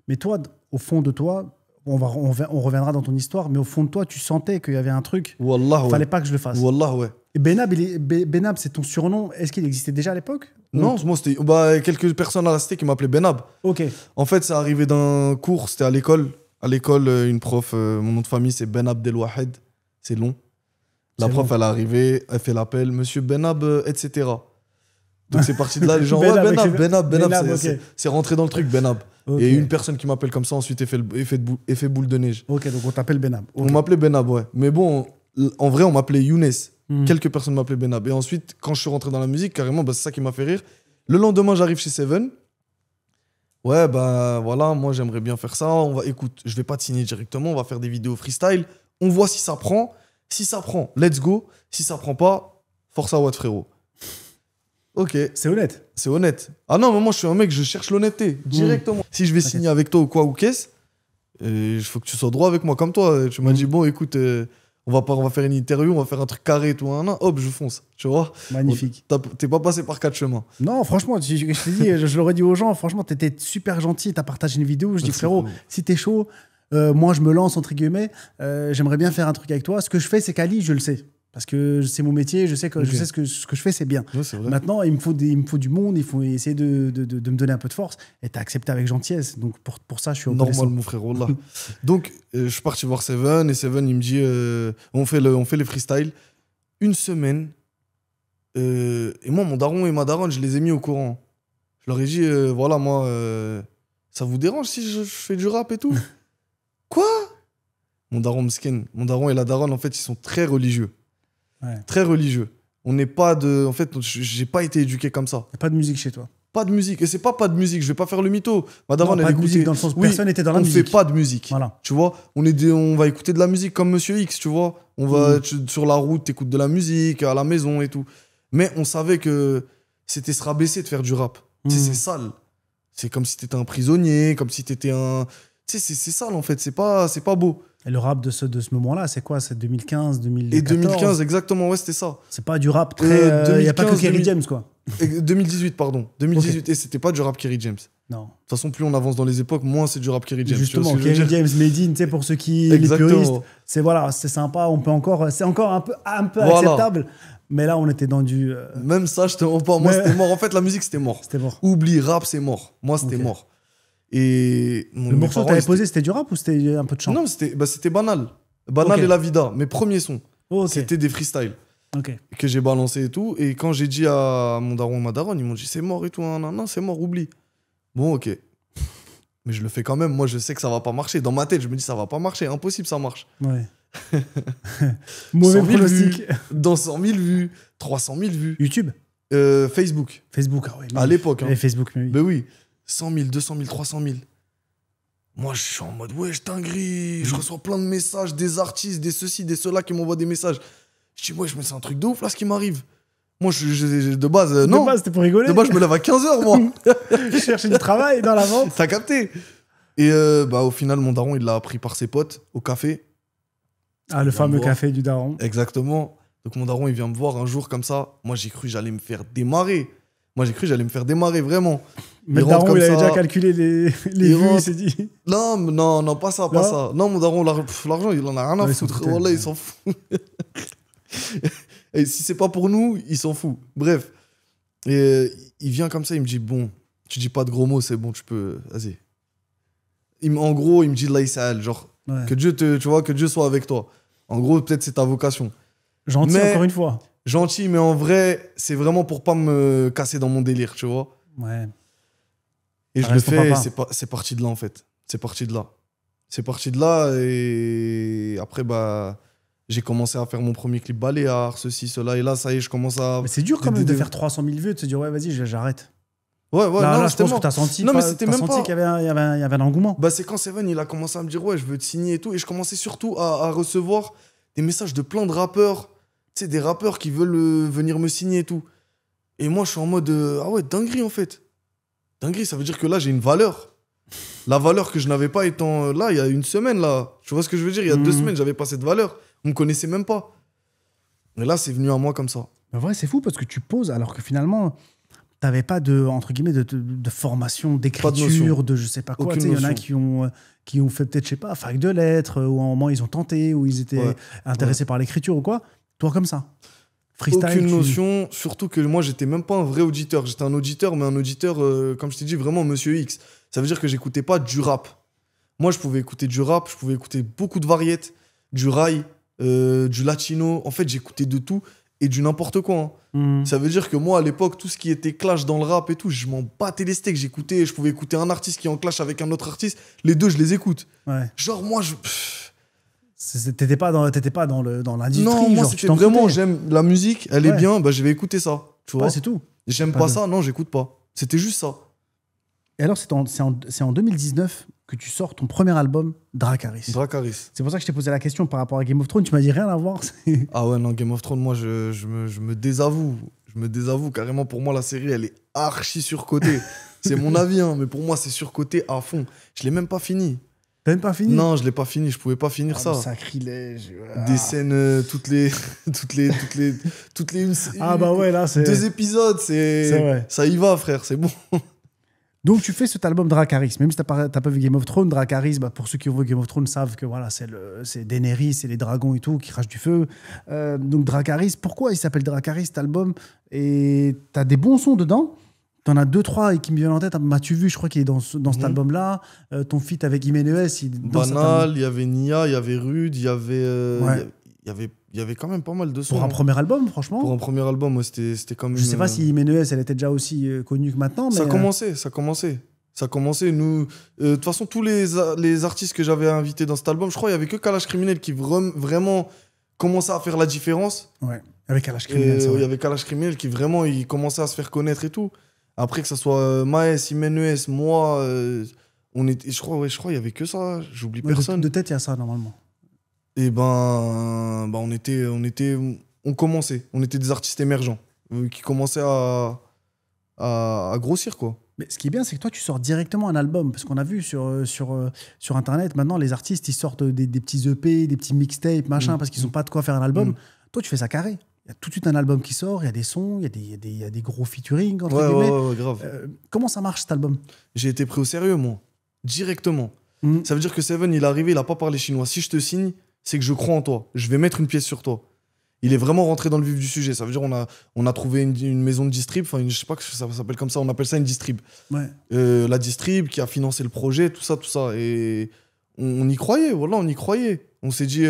Mais toi, au fond de toi, on reviendra dans ton histoire, mais au fond de toi, tu sentais qu'il y avait un truc. Wallah, Fallait pas que je le fasse. Wallah, ouais. Et Benab, c'est ton surnom. Est-ce qu'il existait déjà à l'époque? Non, moi, c'était quelques personnes à la cité qui m'appelaient Benab. Ok. En fait, ça arrivait d'un cours, c'était à l'école. À l'école, une prof, mon nom de famille, c'est Ben Abdelwahed. C'est long. La prof, elle est arrivée, elle fait l'appel, Monsieur Benab, etc. Donc c'est parti de là, les gens, ouais, Benab, c'est rentré dans le truc, Benab. Okay. Et une personne qui m'appelle comme ça, ensuite, effet boule de neige. Ok, donc on t'appelle Benab. Okay. On m'appelait Benab, ouais. Mais bon, en vrai, on m'appelait Younes. Quelques personnes m'appelaient Benab. Et ensuite, quand je suis rentré dans la musique, carrément, c'est ça qui m'a fait rire. Le lendemain, j'arrive chez Seven. Ouais, voilà, moi, j'aimerais bien faire ça. Écoute, je vais pas te signer directement, on va faire des vidéos freestyle. On voit si ça prend. Si ça prend, let's go. Si ça prend pas, force à Watt, frérot. Ok. C'est honnête. C'est honnête. Ah non, mais moi, je suis un mec, je cherche l'honnêteté, directement. Si je vais signer avec toi ou quoi ou qu'est-ce, il faut que tu sois droit avec moi comme toi. Tu m'as dit, bon, écoute, on va faire une interview, on va faire un truc carré, tout, hop, je fonce, tu vois. Magnifique. T'es pas passé par 4 chemins. Non, franchement, je t'ai dit, je l'aurais dit aux gens, franchement, t'étais super gentil, t'as partagé une vidéo, je dis, frérot, si t'es chaud, moi, je me lance, entre guillemets, j'aimerais bien faire un truc avec toi. Ce que je fais, c'est qu'Ali, je le sais. Parce que c'est mon métier, je sais que ce que je fais, c'est bien. Ouais, c'est vrai. Maintenant, il me faut du monde, il faut essayer de me donner un peu de force. Et t'as accepté avec gentillesse. Donc pour ça, je suis reconnaissant. Normal, mon frérot, là. Donc, je suis parti voir Seven. Et Seven, il me dit, on fait les freestyles. Une semaine. Et moi, mon daron et ma daronne, je les ai mis au courant. Je leur ai dit, voilà, moi, ça vous dérange si je fais du rap et tout? Quoi? Mon daron et la daronne, en fait, ils sont très religieux. Ouais. Très religieux. On n'est pas de... En fait, j'ai pas été éduqué comme ça. Il n'y a pas de musique chez toi? Pas de musique. Et c'est pas de musique. Je vais pas faire le mytho. Ma daronne, elle pas de musique dans le sens où personne n'était dans la musique. On fait pas de musique. Voilà. Tu vois, on va écouter de la musique comme Monsieur X, tu vois. On va sur la route, t'écoutes de la musique, à la maison et tout. Mais on savait que c'était se rabaisser de faire du rap. Tu sais, c'est sale. C'est comme si t'étais un prisonnier, comme si t'étais un... Tu sais, c'est sale en fait. C'est pas beau. Et le rap de ce moment-là, c'est quoi? C'est 2015, 2014? Et 2015, exactement, ouais, c'était ça. C'est pas du rap très... Il n'y a pas que Kerry James, quoi. 2018, pardon. 2018, okay. Et c'était pas du rap Kerry James. Non. De toute façon, plus on avance dans les époques, moins c'est du rap Kerry James. Justement, Kerry James, Medine, tu sais, pour ceux qui... Les puristes, c'est sympa, on peut encore... C'est encore un peu acceptable. Mais là, on était dans du... Même ça, je te mens pas. Moi, c'était mort. En fait, la musique, c'était mort. C'était mort. Oublie, rap, c'est mort. Moi, c'était mort. Et le morceau que t'avais posé, c'était du rap ou c'était un peu de chant? Non, c'était banal. Banal et La Vida, mes premiers sons. C'était des freestyles que j'ai balancé et tout. Et quand j'ai dit à mon daron et ma daronne, ils m'ont dit c'est mort et tout. Non, c'est mort, oublie. Bon, ok. Mais je le fais quand même. Moi, je sais que ça va pas marcher. Dans ma tête, je me dis ça va pas marcher. Impossible, ça marche. Ouais. Mauvais pronostic. Dans 100 000 vues, 300 000 vues. YouTube Facebook. Facebook, ah ouais. À l'époque. Et Facebook, mais oui. Ben oui. 100 000, 200 000, 300 000. Moi, je suis en mode, wesh, dinguerie. Je reçois plein de messages, des artistes, des ceci, des ceux-là qui m'envoient des messages. Je dis, wesh, mais c'est un truc de ouf, là, ce qui m'arrive. Moi, de base, non. De base, c'était pour rigoler. De base, je me lève à 15h, moi. Je cherchais du travail dans la vente. T'as capté. Et au final, mon daron, il l'a appris par ses potes, au café. Ah, le fameux café du daron. Exactement. Donc mon daron, il vient me voir un jour comme ça. Moi, j'ai cru que j'allais me faire démarrer. Vraiment. Mais le daron, il avait déjà calculé les vues, il s'est dit. Non, pas ça. Non, mon daron, l'argent, il en a rien à foutre. Wallah, il s'en fout. Et si c'est pas pour nous, il s'en fout. Bref. Et il vient comme ça, il me dit, bon, tu dis pas de gros mots, c'est bon, tu peux... Vas-y. En gros, il me dit, Allah Yisraël, genre, que Dieu que Dieu soit avec toi. En gros, peut-être c'est ta vocation. Gentil, encore une fois. Gentil, mais en vrai, c'est vraiment pour pas me casser dans mon délire, tu vois. Ouais. Et je le fais, c'est parti de là, en fait. C'est parti de là, et après, bah, j'ai commencé à faire mon premier clip Baléares, ceci, cela, et là, ça y est, je commence à... Mais c'est dur quand même de faire 300 000 vues, de se dire, ouais, vas-y, j'arrête. Ouais, là, je pense que t'as senti, non, mais c'était même pas... qu'il y avait un engouement. Bah, c'est quand Seven, il a commencé à me dire, ouais, je veux te signer et tout, et je commençais surtout à recevoir des messages de plein de rappeurs, tu sais, des rappeurs qui veulent venir me signer et tout. Et moi, je suis en mode, ah ouais, dinguerie, en fait. Dinguerie, ça veut dire que là, j'ai une valeur. La valeur que je n'avais pas étant là, il y a une semaine, là. Tu vois ce que je veux dire? Il y a 2 semaines, j'avais pas cette valeur. On me connaissait même pas. Et là, c'est venu à moi comme ça. En vrai, c'est fou parce que tu poses alors que finalement, t'avais pas de, entre guillemets, de formation, d'écriture, de je sais pas quoi. Il y en a qui ont fait peut-être, je sais pas, fac de lettres, ou à un moment, ils ont tenté, ou ils étaient intéressés par l'écriture ou quoi. Toi, comme ça. Freestyle, aucune notion, surtout que moi, j'étais même pas un vrai auditeur. J'étais un auditeur, mais un auditeur, comme je t'ai dit, vraiment Monsieur X. Ça veut dire que j'écoutais pas du rap. Moi, je pouvais écouter du rap, je pouvais écouter beaucoup de variétés, du rail, du latino. En fait, j'écoutais de tout et du n'importe quoi. Hein. Ça veut dire que moi, à l'époque, tout ce qui était clash dans le rap et tout, je m'en battais les steaks. Je pouvais écouter un artiste qui est en clash avec un autre artiste. Les deux, je les écoute. Ouais. Genre, moi, t'étais pas dans l'industrie. Non, moi, c'était vraiment, j'aime la musique, elle est bien, bah, je vais écouter ça. Tu vois, c'est tout. J'aime pas ça, non, j'écoute pas. C'était juste ça. Et alors, c'est en 2019 que tu sors ton premier album, Dracarys. C'est pour ça que je t'ai posé la question par rapport à Game of Thrones. Tu m'as dit rien à voir. Ah ouais, non, Game of Thrones, moi, je me désavoue. Je me désavoue carrément. Pour moi, la série, elle est archi surcotée. C'est mon avis, hein, mais pour moi, c'est surcoté à fond. Je l'ai même pas fini. T'as même pas fini? Non, je l'ai pas fini. Je pouvais pas finir ça. Sacrilège. Des scènes toutes les ah bah ouais, là, c'est... 2 épisodes, c'est vrai. Ça y va, frère, c'est bon. Donc tu fais cet album Dracarys, même si t'as pas vu Game of Thrones. Dracarys, bah, pour ceux qui ont vu Game of Thrones savent que voilà, c'est Daenerys, c'est les dragons et tout qui crachent du feu. Donc Dracarys, pourquoi il s'appelle Dracarys cet album? Et t'as des bons sons dedans. T'en as 2-3 qui me viennent en tête. M'as-tu vu, je crois qu'il est dans cet album-là. Ton feat avec Imenes. Banal, il y avait Nia, il y avait Rude, il y avait quand même pas mal de sons. Pour un premier album, franchement. Pour un premier album, moi, c'était quand même... Je sais pas si Imenes, elle était déjà aussi connue que maintenant. Mais ça commençait. Nous, de toute façon, tous les artistes que j'avais invités dans cet album, je crois qu'il y avait que Kalash Criminel qui vraiment commençait à faire la différence. Ouais, avec Kalash Criminel. Il y avait Kalash Criminel qui vraiment il commençait à se faire connaître et tout. Après, que ce soit Maes, Imenes, moi, je crois qu'il y avait que ça. J'oublie personne. De tête, il y a ça, normalement. Et on commençait. On était des artistes émergents qui commençaient à grossir, quoi. Mais ce qui est bien, c'est que toi, tu sors directement un album. Parce qu'on a vu sur Internet, maintenant, les artistes, ils sortent des petits EP, des petits mixtapes, machin, parce qu'ils n'ont pas de quoi faire un album. Toi, tu fais ça carré. Il y a tout de suite un album qui sort, il y a des sons, il y a des gros featuring, entre guillemets. Ouais, grave. Comment ça marche, cet album? J'ai été pris au sérieux, moi. Directement. Ça veut dire que Seven, il est arrivé, il n'a pas parlé chinois. Si je te signe, c'est que je crois en toi. Je vais mettre une pièce sur toi. Il est vraiment rentré dans le vif du sujet. Ça veut dire on a trouvé une maison de distrib. Enfin, je sais pas que ça s'appelle comme ça. On appelle ça une distrib. Ouais. La distrib qui a financé le projet, tout ça. Et on y croyait. Voilà, on y croyait. On s'est dit,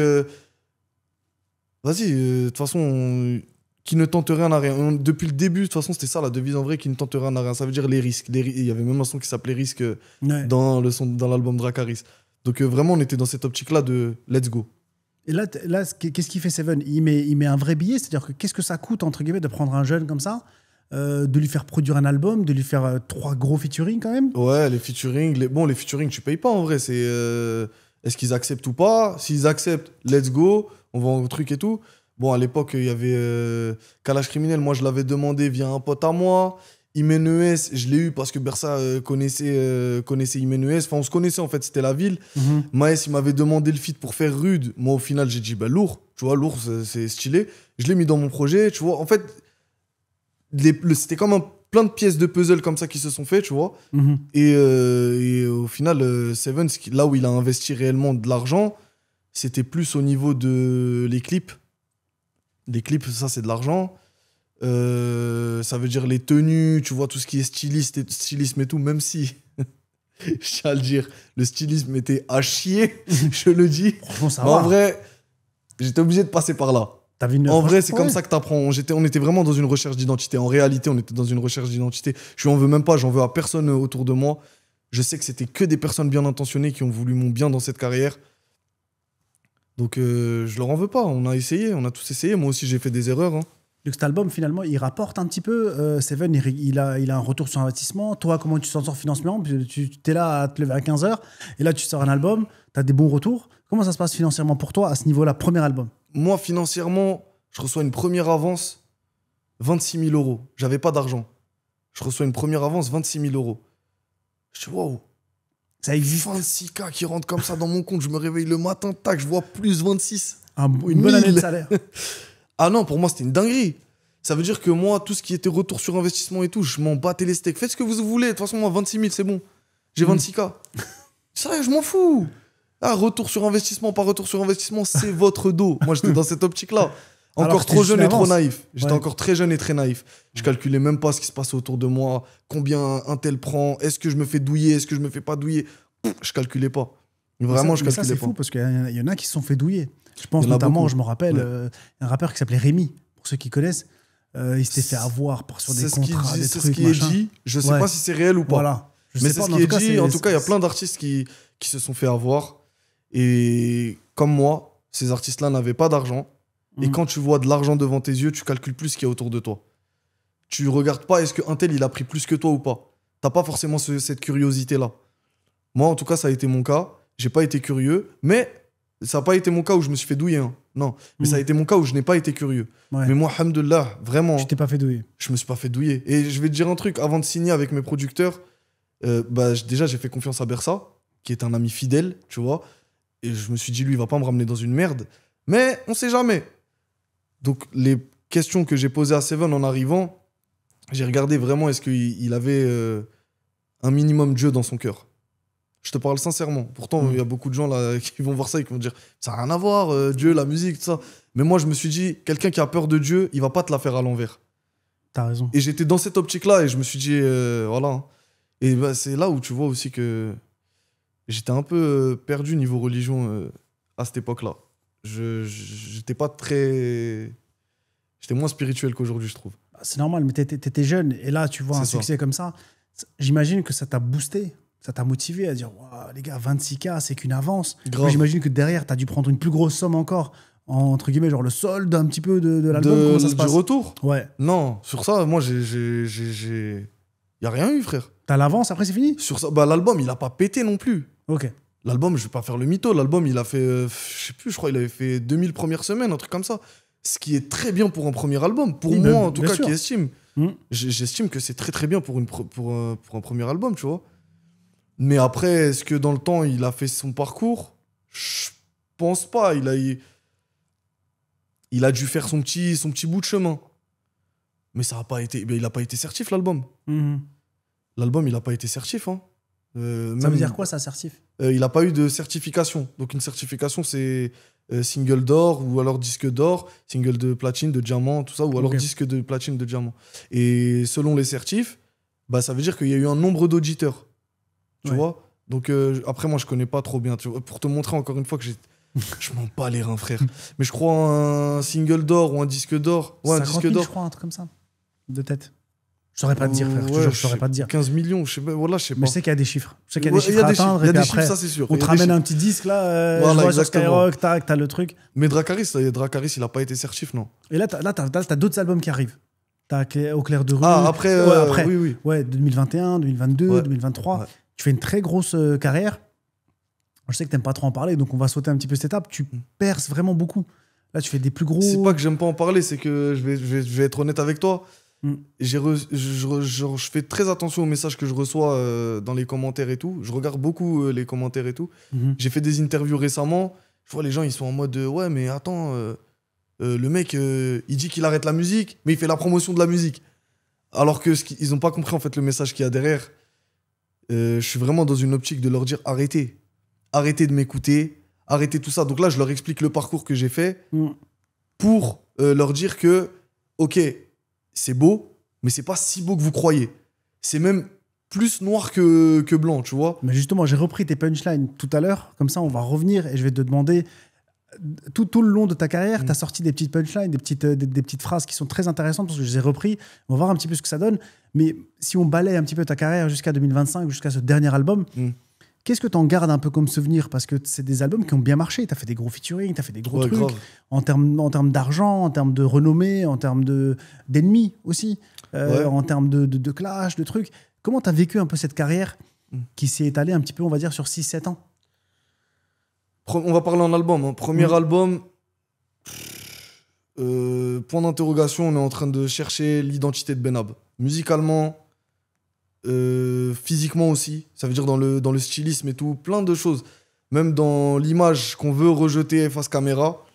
vas-y, de toute façon, qui ne tente rien n'a rien. Depuis le début, de toute façon, c'était ça la devise en vrai, qui ne tente rien n'a rien. Ça veut dire les risques. Il y avait même un son qui s'appelait Risque dans l'album Dracarys. Donc vraiment, on était dans cette optique-là de let's go. Et là qu'est-ce qu'il fait Seven? Il met un vrai billet, c'est-à-dire que qu'est-ce que ça coûte, entre guillemets, de prendre un jeune comme ça, de lui faire produire un album, de lui faire 3 gros featuring quand même? Ouais, les featuring, les featuring, tu payes pas en vrai. C'est est-ce qu'ils acceptent ou pas? S'ils acceptent, let's go, on va en truc et tout. Bon, à l'époque, il y avait Kalash Criminel, moi je l'avais demandé via un pote à moi. Imenes, je l'ai eu parce que Bersa connaissait Imenes. Enfin, on se connaissait en fait, c'était la ville. Maes, il m'avait demandé le feat pour faire Rude. Moi, au final, j'ai dit, bah, lourd. Tu vois, lourd, c'est stylé. Je l'ai mis dans mon projet, tu vois. En fait, c'était comme plein de pièces de puzzle comme ça qui se sont fait, tu vois. Et au final, Seven, là où il a investi réellement de l'argent, c'était plus au niveau de les clips. Les clips, ça, c'est de l'argent. Ça veut dire les tenues, tu vois, tout ce qui est stylisme et tout, même si, je tiens à le dire, le stylisme était à chier, je le dis. Franchement, ça Mais va. en vrai, j'étais obligé de passer par là. En vrai, c'est comme ça que t'apprends. On était vraiment dans une recherche d'identité. En réalité, on était dans une recherche d'identité. Je lui en veux même pas, j'en veux à personne autour de moi. Je sais que c'était que des personnes bien intentionnées qui ont voulu mon bien dans cette carrière. Donc, je leur en veux pas. On a essayé, on a tous essayé. Moi aussi, j'ai fait des erreurs. Hein. Donc cet album, finalement, il rapporte un petit peu. Seven, il a un retour sur investissement. Toi, comment tu t'en sors financièrement? Tu es là à te lever à 15h et là, tu sors un album, tu as des bons retours. Comment ça se passe financièrement pour toi à ce niveau-là, premier album? Moi, financièrement, je reçois une première avance, 26 000 euros. J'avais pas d'argent. Je reçois une première avance, 26 000 euros. Je dis, waouh, ça existe. 26K qui rentrent comme ça dans mon compte. Je me réveille le matin, tac, je vois plus 26. Une bonne année de salaire. Ah non, pour moi, c'était une dinguerie. Ça veut dire que moi, tout ce qui était retour sur investissement et tout, je m'en battais les steaks. Faites ce que vous voulez. De toute façon, moi, 26 000, c'est bon. J'ai 26K. Sérieux, je m'en fous. Ah, retour sur investissement, pas retour sur investissement, c'est votre dos. Moi, j'étais dans cette optique-là. Encore trop jeune et trop naïf. J'étais encore très jeune et très naïf. Je calculais même pas ce qui se passait autour de moi, combien un tel prend, est-ce que je me fais douiller, est-ce que je me fais pas douiller. Je calculais pas. Vraiment, je calculais pas. C'est fou parce qu'il y en a qui se sont fait douiller. Je pense notamment, je me rappelle, un rappeur qui s'appelait Rémi, pour ceux qui connaissent. Il s'était fait avoir sur des contrats, des trucs, c'est ce qui est dit. Je sais pas si c'est réel ou pas. Voilà. Mais c'est ce qui est dit. En tout cas, il y a plein d'artistes qui se sont fait avoir. Et comme moi, ces artistes-là n'avaient pas d'argent. Et quand tu vois de l'argent devant tes yeux, tu calcules plus ce qu'il y a autour de toi. Tu regardes pas est-ce qu'un tel, il a pris plus que toi ou pas. T'as pas forcément cette curiosité-là. Moi, en tout cas, ça a été mon cas. J'ai pas été curieux. Mais ça n'a pas été mon cas où je me suis fait douiller. Hein. Non. Mais ça a été mon cas où je n'ai pas été curieux. Ouais. Mais moi, alhamdoulilah, vraiment. Tu t'es pas fait douiller. Je me suis pas fait douiller. Et je vais te dire un truc. Avant de signer avec mes producteurs, déjà, j'ai fait confiance à Bersa, qui est un ami fidèle, tu vois. Et je me suis dit, lui, il va pas me ramener dans une merde. Mais on sait jamais. Donc, les questions que j'ai posées à Seven en arrivant, j'ai regardé vraiment est-ce qu'il avait un minimum Dieu dans son cœur. Je te parle sincèrement. Pourtant, il y a beaucoup de gens là qui vont voir ça et qui vont dire ça n'a rien à voir, Dieu, la musique, tout ça. Mais moi, je me suis dit, quelqu'un qui a peur de Dieu, il va pas te la faire à l'envers. T'as raison. Et j'étais dans cette optique-là et je me suis dit, voilà. Et bah, c'est là où tu vois aussi que j'étais un peu perdu niveau religion à cette époque-là. J'étais pas très... J'étais moins spirituel qu'aujourd'hui, je trouve. C'est normal, mais t'étais jeune et là, tu vois un succès comme ça. J'imagine que ça t'a boosté. Ça t'a motivé à dire, wow, les gars, 26K, c'est qu'une avance. J'imagine que derrière, tu as dû prendre une plus grosse somme encore, entre guillemets, genre le solde un petit peu de l'album. Comment ça se passe? Du retour? Ouais. Non, sur ça, moi, il n'y a rien eu, frère. T'as l'avance, après c'est fini? Sur ça, bah, l'album, il n'a pas pété non plus. Ok. L'album, je vais pas faire le mytho. L'album, il a fait, je sais plus, je crois, il avait fait 2000 premières semaines, un truc comme ça. Ce qui est très bien pour un premier album. Pour moi, en tout cas, qui estime. J'estime que c'est très, très bien pour un premier album, tu vois. Mais après, est-ce que dans le temps, il a fait son parcours? Je pense pas. Il a dû faire son petit bout de chemin. Mais ça a pas été... il n'a pas été certif, l'album. L'album, il n'a pas été certif. Hein. Ça veut dire quoi, ça, certif? Il n'a pas eu de certification. Donc, une certification, c'est single d'or ou alors disque d'or, single de platine, de diamant, tout ça, ou alors disque de platine, de diamant. Et selon les certifs, bah, ça veut dire qu'il y a eu un nombre d'auditeurs. Tu vois? Donc, après, moi, je connais pas trop bien. Tu vois, pour te montrer encore une fois que je m'en bats les reins, frère. Mais je crois un single d'or ou un disque d'or. Ouais, un disque d'or. Je crois, un truc comme ça. De tête. Je saurais pas te dire, frère. Je saurais pas te dire. 15 millions, je sais pas. Voilà, je sais pas. Mais je sais qu'il y a des chiffres. Je sais qu'il y a des chiffres à atteindre. Il y a des chiffres, ça, c'est sûr. On te ramène un petit disque, là. Voilà, je vois sur Skyrock, tac, t'as le truc. Mais Dracaris, il a pas été certif, non. Et là, t'as d'autres albums qui arrivent. T'as Au clair de rue. Ah, après, après. Oui. Ouais, 2021, 2022, 2023. Ouais. Tu fais une très grosse carrière. Je sais que t'aimes pas trop en parler, donc on va sauter un petit peu cette étape. Tu perces vraiment beaucoup. Là, tu fais des plus gros... C'est pas que j'aime pas en parler, c'est que je vais être honnête avec toi. Mm. Je fais très attention aux messages que je reçois dans les commentaires et tout. Je regarde beaucoup les commentaires et tout. Mhm. J'ai fait des interviews récemment. Je vois les gens, ils sont en mode ouais, mais attends, le mec, il dit qu'il arrête la musique, mais il fait la promotion de la musique. Alors que ils n'ont pas compris en fait le message qu'il y a derrière. Je suis vraiment dans une optique de leur dire arrêtez. Arrêtez de m'écouter. Arrêtez tout ça. Donc là, je leur explique le parcours que j'ai fait Mm. pour leur dire que, ok, c'est beau, mais c'est pas si beau que vous croyez. C'est même plus noir que blanc, tu vois. Mais justement, j'ai repris tes punchlines tout à l'heure. Comme ça, on va revenir et je vais te demander. Tout le long de ta carrière, tu as sorti des petites punchlines, des petites phrases qui sont très intéressantes parce que je les ai repris. On va voir un petit peu ce que ça donne. Mais si on balaye un petit peu ta carrière jusqu'à 2025, jusqu'à ce dernier album, qu'est-ce que tu en gardes un peu comme souvenir? Parce que c'est des albums qui ont bien marché. Tu as fait des gros featuring, tu as fait des gros Ouais, trucs. grave. En termes d'argent, en termes de renommée, en termes d'ennemis aussi, Ouais. en termes de clash, de trucs. Comment tu as vécu un peu cette carrière qui s'est étalée un petit peu, on va dire, sur 6-7 ans? On va parler en album. Hein. Premier album, point d'interrogation, on est en train de chercher l'identité de Benab. Musicalement, physiquement aussi, ça veut dire dans le stylisme et tout, plein de choses. Même dans l'image qu'on veut rejeter face caméra.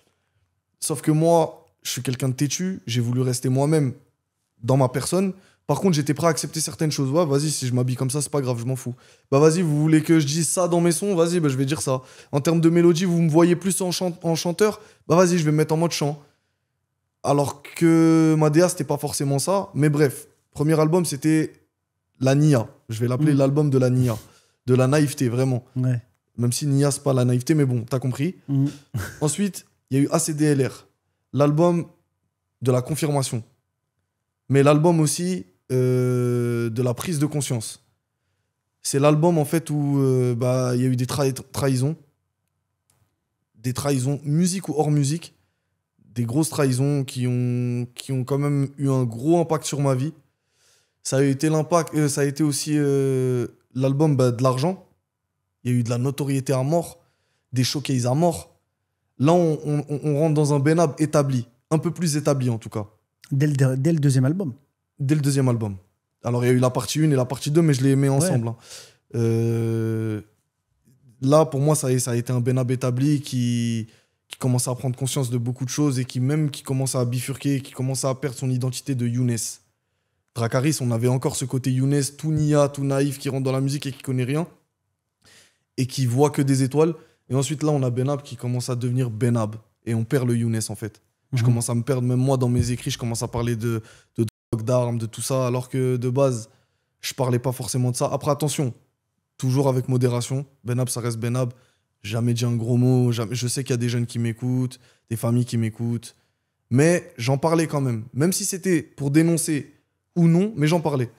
Sauf que moi, je suis quelqu'un de têtu, j'ai voulu rester moi-même dans ma personne. Par contre, j'étais prêt à accepter certaines choses. Ouais, vas-y, si je m'habille comme ça, c'est pas grave, je m'en fous. Bah vas-y, vous voulez que je dise ça dans mes sons? Vas-y, bah, je vais dire ça. En termes de mélodie, vous me voyez plus en chanteur? Bah vas-y, je vais me mettre en mode chant. Alors que ma DA, c'était pas forcément ça. Mais bref, premier album, c'était la Nia. Je vais l'appeler l'album de la Nia. De la naïveté, vraiment. Ouais. Même si Nia, c'est pas la naïveté, mais bon, t'as compris. Ensuite, il y a eu ACDLR. L'album de la confirmation. Mais l'album aussi de la prise de conscience. C'est l'album en fait où il y a eu des trahisons. Des trahisons, musique ou hors musique. Des grosses trahisons qui ont quand même eu un gros impact sur ma vie. Ça a été l'impact, ça a été aussi l'album de l'argent. Il y a eu de la notoriété à mort, des showcases à mort. Là, on rentre dans un Benab établi, un peu plus établi en tout cas. Dès le deuxième album. Dès le deuxième album. Alors, il y a eu la partie 1 et la partie 2, mais je les mets ensemble. Ouais. Hein. Là, pour moi, ça a été un Benab établi qui commençait à prendre conscience de beaucoup de choses et qui commençait à bifurquer, qui commençait à perdre son identité de Younes. Dracarys, on avait encore ce côté Younes, tout nia, tout naïf, qui rentre dans la musique et qui connaît rien et qui voit que des étoiles. Et ensuite, là, on a Benab qui commence à devenir Benab. Et on perd le Younes, en fait. Je commence à me perdre, même moi, dans mes écrits, je commence à parler de drogue, d'armes, de tout ça, alors que de base, je parlais pas forcément de ça. Après, attention, toujours avec modération. Benab, ça reste Benab. Jamais dit un gros mot. Jamais... Je sais qu'il y a des jeunes qui m'écoutent, des familles qui m'écoutent. Mais j'en parlais quand même. Même si c'était pour dénoncer ou non, mais j'en parlais.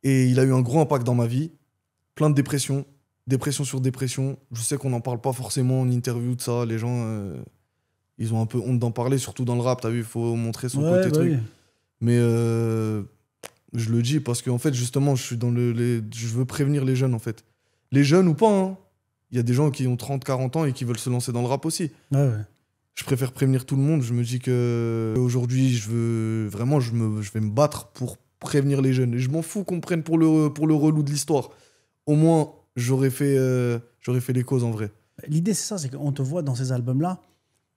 Et il a eu un gros impact dans ma vie. Plein de dépression. Dépression sur dépression. Je sais qu'on n'en parle pas forcément en interview de ça. Les gens, ils ont un peu honte d'en parler, surtout dans le rap. T'as vu, il faut montrer son côté truc. Oui. Mais je le dis parce qu'en fait, justement, je suis dans je veux prévenir les jeunes, en fait. Les jeunes ou pas, hein. Il y a des gens qui ont 30, 40 ans et qui veulent se lancer dans le rap aussi. Ouais. Je préfère prévenir tout le monde. Je me dis que aujourd'hui, je vais me battre pour prévenir les jeunes. Et je m'en fous qu'on me prenne pour le relou de l'histoire. Au moins, j'aurais fait les causes en vrai. L'idée, c'est ça, c'est qu'on te voit dans ces albums-là,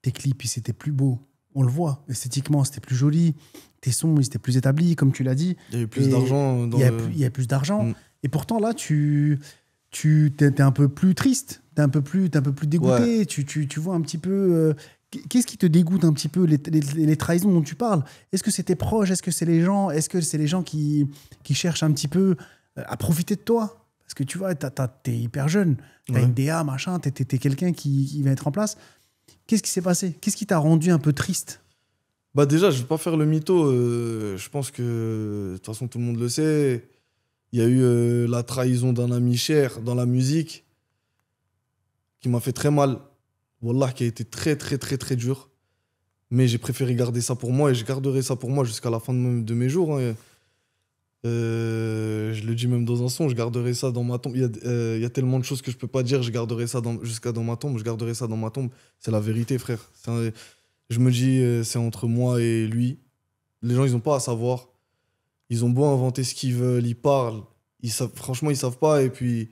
tes clips, ils étaient plus beaux. On le voit. Esthétiquement, c'était plus joli. Tes sons, ils étaient plus établis, comme tu l'as dit. Il y a eu plus d'argent. Il y a plus d'argent. Et pourtant, là, tu t'es un peu plus triste. T'es un peu plus dégoûté. Ouais. Tu vois un petit peu... Qu'est-ce qui te dégoûte un petit peu, les trahisons dont tu parles? Est-ce que c'est tes proches? Est-ce que c'est les gens? Est-ce que c'est les gens qui cherchent un petit peu à profiter de toi? Parce que tu vois, t'es hyper jeune. T'as une DA, machin. T'es quelqu'un qui va être en place. Qu'est-ce qui s'est passé? Qu'est-ce qui t'a rendu un peu triste? Bah déjà, je vais pas faire le mytho. Je pense que, de toute façon, tout le monde le sait. Il y a eu la trahison d'un ami cher dans la musique qui m'a fait très mal. Wallah, qui a été très, très, très, très dur. Mais j'ai préféré garder ça pour moi et je garderai ça pour moi jusqu'à la fin de mes jours. Hein. Je le dis même dans un son, je garderai ça dans ma tombe. Il y a tellement de choses que je peux pas dire, je garderai ça jusqu'à dans ma tombe. Je garderai ça dans ma tombe. C'est la vérité, frère. Je me dis, c'est entre moi et lui. Les gens, ils n'ont pas à savoir. Ils ont beau inventer ce qu'ils veulent, ils parlent. Franchement, ils savent pas. Et puis,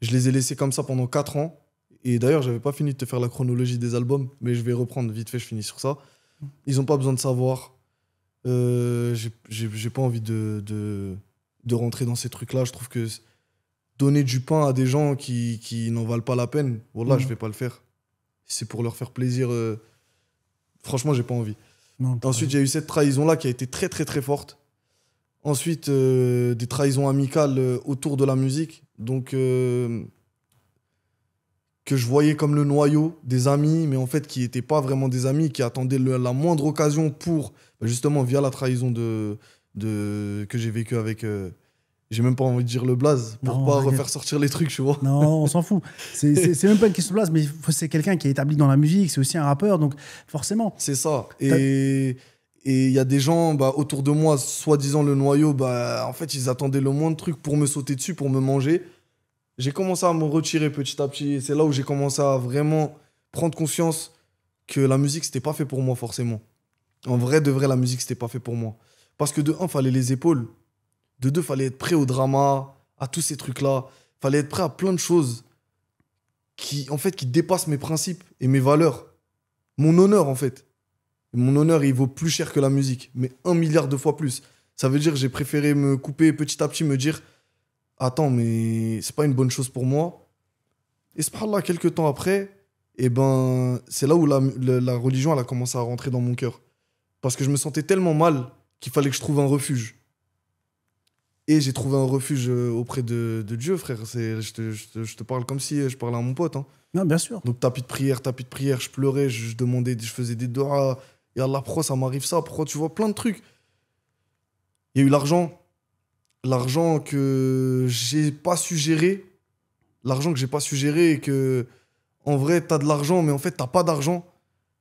je les ai laissés comme ça pendant 4 ans. Et d'ailleurs, j'avais pas fini de te faire la chronologie des albums, mais je vais reprendre vite fait, je finis sur ça. Ils n'ont pas besoin de savoir. J'ai pas envie de rentrer dans ces trucs-là. Je trouve que donner du pain à des gens qui n'en valent pas la peine, voilà, je vais pas le faire. C'est pour leur faire plaisir. Franchement, j'ai pas envie. Non, Ensuite, il y a eu cette trahison-là qui a été très, très, très forte. Ensuite, des trahisons amicales autour de la musique. Donc, que je voyais comme le noyau des amis, mais en fait, qui n'étaient pas vraiment des amis, qui attendaient la moindre occasion pour, justement, via la trahison que j'ai vécue avec... j'ai même pas envie de dire le blaze, pour Non, pas regarde. refaire sortir les trucs, tu vois. Non, on s'en fout. C'est même pas une question de place, mais c'est quelqu'un qui est établi dans la musique, c'est aussi un rappeur, donc forcément. C'est ça. Et il y a des gens autour de moi, soi-disant le noyau, en fait, ils attendaient le moindre truc pour me sauter dessus, pour me manger. J'ai commencé à me retirer petit à petit. C'est là où j'ai commencé à vraiment prendre conscience que la musique, c'était pas fait pour moi, forcément. En vrai, de vrai, la musique, c'était pas fait pour moi. Parce que de un, fallait les épaules. De deux, fallait être prêt au drama, à tous ces trucs-là. Fallait être prêt à plein de choses qui dépassent mes principes et mes valeurs. Mon honneur, en fait. Et mon honneur, il vaut plus cher que la musique, mais 1 milliard de fois plus. Ça veut dire que j'ai préféré me couper petit à petit, me dire attends, mais c'est pas une bonne chose pour moi. Et subhanallah, quelques temps après, c'est là où la religion elle a commencé à rentrer dans mon cœur. Parce que je me sentais tellement mal qu'il fallait que je trouve un refuge. Et j'ai trouvé un refuge auprès de Dieu, frère. Je te parle comme si je parlais à mon pote. Hein. Non, bien sûr. Donc tapis de prière, je pleurais, je demandais, je faisais des doigts. Et Allah, pourquoi ça m'arrive ça? Pourquoi tu vois plein de trucs? Il y a eu l'argent. L'argent que j'ai pas su gérer. L'argent que j'ai pas su gérer et que, en vrai, t'as de l'argent, mais en fait, t'as pas d'argent.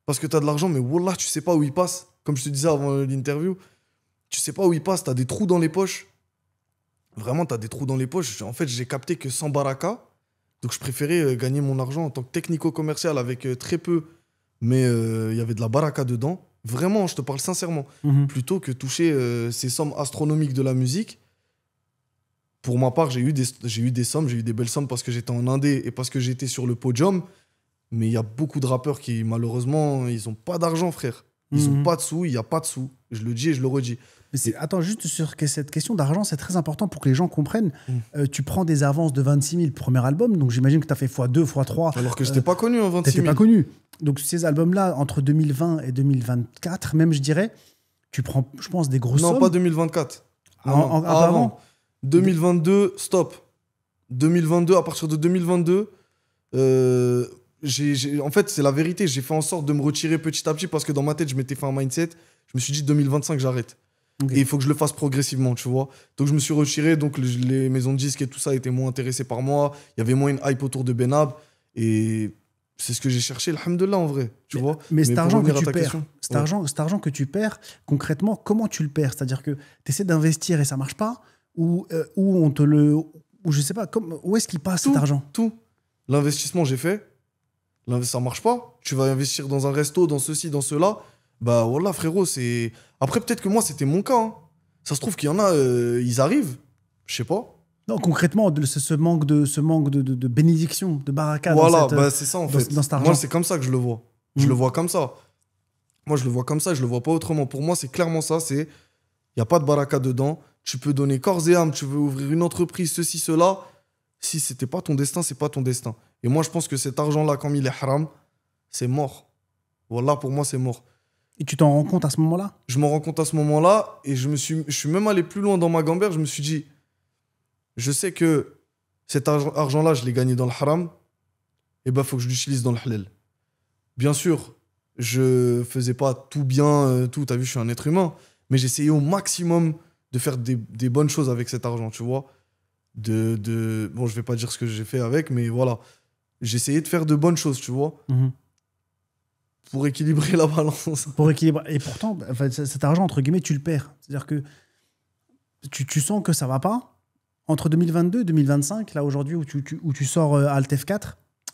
Parce que t'as de l'argent, mais wallah, tu sais pas où il passe. Comme je te disais avant l'interview, tu sais pas où il passe, t'as des trous dans les poches. Vraiment, t'as des trous dans les poches. En fait, j'ai capté que sans baraka, donc je préférais gagner mon argent en tant que technico-commercial avec très peu, mais il y avait de la baraka dedans. Vraiment, je te parle sincèrement. Plutôt que toucher ces sommes astronomiques de la musique. Pour ma part, j'ai eu des sommes, j'ai eu des belles sommes parce que j'étais en indé et parce que j'étais sur le podium. Mais il y a beaucoup de rappeurs qui, malheureusement, ils ont pas d'argent, frère. Ils ont pas de sous, il y a pas de sous. Je le dis et je le redis. Mais attends, juste sur cette question d'argent, c'est très important pour que les gens comprennent. Tu prends des avances de 26 000 premier album, donc j'imagine que tu as fait x2, x3. Alors que je n'étais pas connu en 26 000. Tu n'étais pas connu. Donc ces albums-là, entre 2020 et 2024, même je dirais, tu prends, je pense, des grosses sommes. Non, pas 2024. Avant. 2022, stop. 2022, à partir de 2022, en fait, c'est la vérité. J'ai fait en sorte de me retirer petit à petit parce que dans ma tête, je m'étais fait un mindset. Je me suis dit 2025, j'arrête. Okay. Et il faut que je le fasse progressivement, tu vois. Donc je me suis retiré, donc les maisons de disques et tout ça étaient moins intéressées par moi. Il y avait moins une hype autour de Benab. Et c'est ce que j'ai cherché, alhamdoulilah, en vrai. Tu vois. Mais cet argent que tu perds, cet argent que tu perds, concrètement, comment tu le perds? C'est-à-dire que tu essaies d'investir et ça marche pas? Ou on te le... Ou je sais pas, où est-ce qu'il passe cet argent? Tout. L'investissement, j'ai fait. Ça marche pas. Tu vas investir dans un resto, dans ceci, dans cela. Bah voilà, frérot, c'est... Après, peut-être que moi, c'était mon cas. Hein. Ça se trouve qu'il y en a, ils arrivent. Je sais pas. Non, concrètement, ce manque de bénédiction, de baraka. Voilà, c'est ça, en fait. Dans cet argent. Moi, c'est comme ça que je le vois. Je le vois comme ça. Moi, je le vois comme ça, je le vois pas autrement. Pour moi, c'est clairement ça. Il n'y a pas de baraka dedans. Tu peux donner corps et âme, tu veux ouvrir une entreprise, ceci, cela. Si c'était pas ton destin, c'est pas ton destin. Et moi, je pense que cet argent-là, comme il est haram, c'est mort. Voilà, pour moi, c'est mort. Et tu t'en rends compte à ce moment-là? Je m'en rends compte à ce moment-là et je suis même allé plus loin dans ma gamberge. Je me suis dit, je sais que cet argent-là, je l'ai gagné dans le haram. Et ben, faut que je l'utilise dans le halal. Bien sûr, je faisais pas tout bien, tout. T'as vu, je suis un être humain. Mais j'essayais au maximum de faire des bonnes choses avec cet argent, tu vois. Bon, je vais pas dire ce que j'ai fait avec, mais voilà. J'essayais de faire de bonnes choses, tu vois. Pour équilibrer la balance. Pour équilibrer. Et pourtant, cet argent, entre guillemets, tu le perds. C'est-à-dire que tu sens que ça va pas. Entre 2022 et 2025, là, aujourd'hui, où tu sors Alt F4,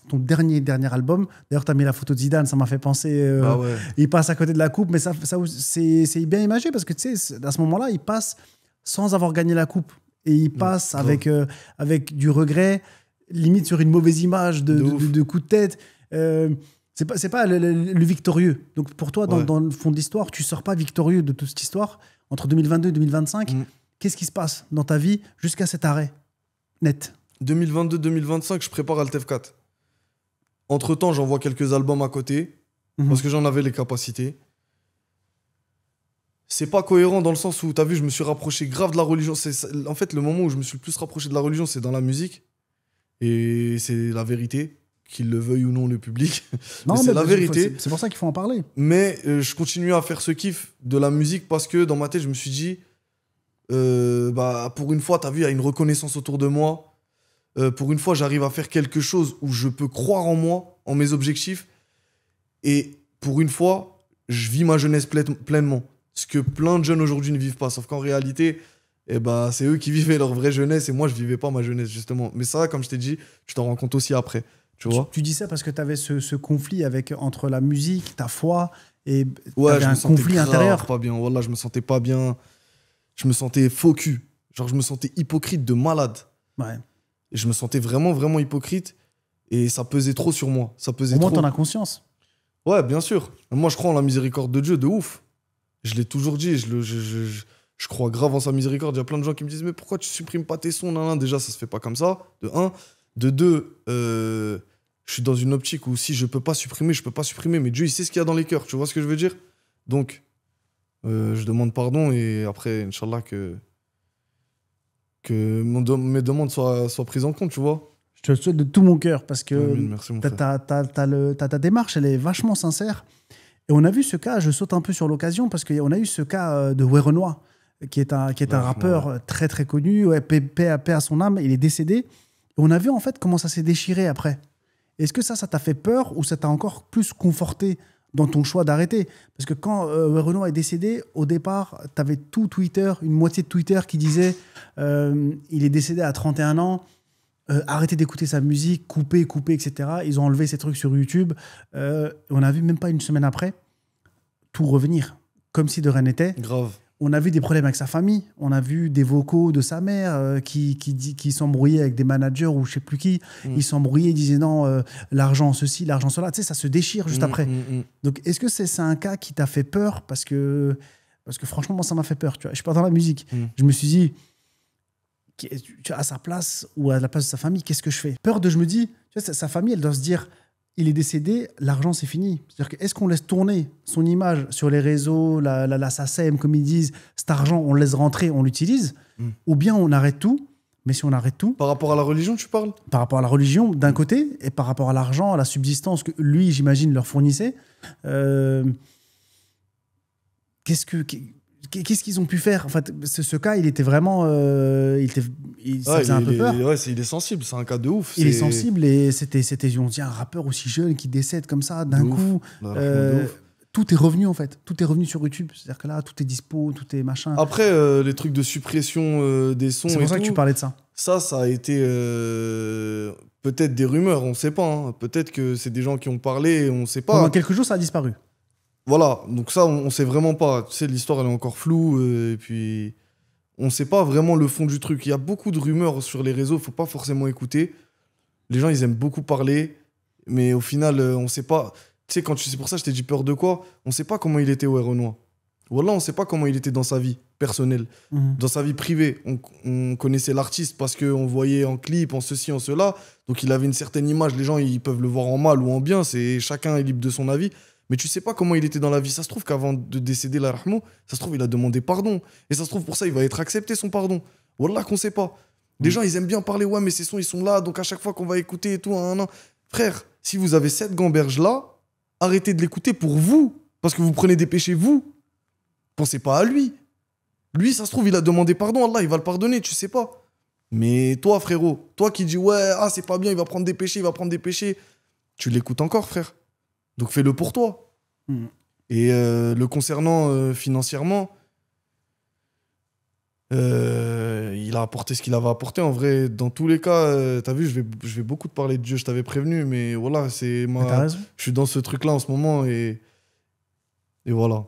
ton dernier album. D'ailleurs, tu as mis la photo de Zidane, ça m'a fait penser. Ah ouais. Il passe à côté de la coupe, mais ça c'est bien imagé parce que tu sais, à ce moment-là, il passe sans avoir gagné la coupe. Et il passe avec du regret, limite sur une mauvaise image de coup de tête. C'est pas le victorieux. Donc pour toi, dans le fond de l'histoire, tu sors pas victorieux de toute cette histoire. Entre 2022 et 2025, qu'est-ce qui se passe dans ta vie jusqu'à cet arrêt net? 2022-2025, je prépare Altef 4. Entre-temps, j'envoie quelques albums à côté, parce que j'en avais les capacités. C'est pas cohérent dans le sens où, t'as vu, je me suis rapproché grave de la religion. En fait, le moment où je me suis le plus rapproché de la religion, c'est dans la musique. Et c'est la vérité, qu'il le veuille ou non le public. Non, mais c'est la vérité. C'est pour ça qu'il faut en parler. Mais je continue à faire ce kiff de la musique parce que dans ma tête, je me suis dit, pour une fois, t'as vu, il y a une reconnaissance autour de moi. Pour une fois, j'arrive à faire quelque chose où je peux croire en moi, en mes objectifs. Et pour une fois, je vis ma jeunesse pleinement. Ce que plein de jeunes aujourd'hui ne vivent pas. Sauf qu'en réalité, c'est eux qui vivaient leur vraie jeunesse et moi, je vivais pas ma jeunesse, justement. Mais ça, comme je t'ai dit, tu t'en rends compte aussi après. Tu vois, tu dis ça parce que tu avais ce conflit entre la musique, ta foi et ouais, je un me sentais conflit intérieur. Pas bien. Wallah, je me sentais pas bien. Je me sentais faux cul. Genre, je me sentais hypocrite de malade. Ouais. Et je me sentais vraiment, vraiment hypocrite. Et ça pesait trop sur moi. Ça pesait Au moins, trop. t'en as conscience. Ouais, bien sûr. Moi, je crois en la miséricorde de Dieu, de ouf. Je l'ai toujours dit. Je crois grave en sa miséricorde. Il y a plein de gens qui me disent, mais pourquoi tu supprimes pas tes sons? Non, déjà, ça se fait pas comme ça. De un. De deux, je suis dans une optique où si je peux pas supprimer, je peux pas supprimer. Mais Dieu, il sait ce qu'il y a dans les cœurs. Tu vois ce que je veux dire? Donc, je demande pardon et après, Inch'Allah, que mes demandes soient prises en compte, tu vois. Je te le souhaite de tout mon cœur parce que Merci, mon frère. ta démarche, elle est vachement sincère. Et on a vu ce cas, je saute un peu sur l'occasion parce qu'on a eu ce cas de Werenoi, qui est un rappeur très très connu, paix à son âme, il est décédé. Et on a vu en fait comment ça s'est déchiré après. Est-ce que ça t'a fait peur ou ça t'a encore plus conforté dans ton choix d'arrêter? Parce que quand Werenoi est décédé, au départ, tu avais tout Twitter, une moitié de Twitter qui disait il est décédé à 31 ans, arrêtez d'écouter sa musique, coupez, etc. Ils ont enlevé ces trucs sur YouTube. On a vu même pas une semaine après tout revenir, comme si de rien n'était. Grave. On a vu des problèmes avec sa famille. On a vu des vocaux de sa mère qui s'embrouillaient avec des managers ou je sais plus qui. Ils s'embrouillaient, ils disaient non, l'argent ceci, l'argent cela. Tu sais, ça se déchire juste après. Donc, est-ce que c'est un cas qui t'a fait peur parce que franchement, moi, ça m'a fait peur. Tu vois, je suis pas dans la musique. Je me suis dit, à sa place ou à la place de sa famille, qu'est-ce que je fais? Peur je me dis, tu vois, sa famille, elle doit se dire, il est décédé, l'argent c'est fini. C'est-à-dire que est-ce qu'on laisse tourner son image sur les réseaux, la SACEM, comme ils disent, cet argent, on le laisse rentrer, on l'utilise, ou bien on arrête tout? Mais si on arrête tout... Par rapport à la religion, tu parles? Par rapport à la religion, d'un côté, et par rapport à l'argent, à la subsistance que lui, j'imagine, leur fournissait, qu'est-ce qu'ils ont pu faire? En fait, ce cas, il était vraiment... ça faisait un peu peur. Ouais, il est sensible, c'est un cas de ouf. Il est sensible et c'était on dit, un rappeur aussi jeune qui décède comme ça d'un coup. Tout est revenu en fait. Tout est revenu sur YouTube. C'est-à-dire que là, tout est dispo, tout est machin. Après, les trucs de suppression des sons. C'est pour ça que tu parlais de ça. Ça a été peut-être des rumeurs, on ne sait pas. Hein. Peut-être que c'est des gens qui ont parlé, on ne sait pas. Pendant quelques jours, ça a disparu. Voilà, donc ça, on ne sait vraiment pas. Tu sais, l'histoire, elle est encore floue. Et puis, on ne sait pas vraiment le fond du truc. Il y a beaucoup de rumeurs sur les réseaux, il ne faut pas forcément écouter. Les gens, ils aiment beaucoup parler. Mais au final, on ne sait pas... Tu sais, c'est pour ça que je t'ai dit peur de quoi? On ne sait pas comment il était au Renoir. Voilà, on ne sait pas comment il était dans sa vie personnelle, dans sa vie privée. On connaissait l'artiste parce qu'on voyait en clip, en ceci, en cela. Donc, il avait une certaine image. Les gens, ils peuvent le voir en mal ou en bien. Chacun est libre de son avis. Mais tu sais pas comment il était dans la vie. Ça se trouve qu'avant de décéder, la Rahmo, ça se trouve, il a demandé pardon. Et ça se trouve, pour ça, il va être accepté, son pardon. Wallah qu'on sait pas. Les gens, ils aiment bien parler. Ouais, mais ces sons, ils sont là. Donc, à chaque fois qu'on va écouter et tout, frère, si vous avez cette gamberge-là, arrêtez de l'écouter pour vous. Parce que vous prenez des péchés, vous. Pensez pas à lui. Lui, ça se trouve, il a demandé pardon. Allah, il va le pardonner, tu sais pas. Mais toi, frérot, toi qui dis, ouais, c'est pas bien, il va prendre des péchés, tu l'écoutes encore, frère. Donc fais-le pour toi. Et le concernant financièrement, Il a apporté ce qu'il avait apporté. En vrai, dans tous les cas, t'as vu, je vais beaucoup te parler de Dieu, je t'avais prévenu, mais voilà, Mais t'as raison. je suis dans ce truc-là en ce moment et voilà.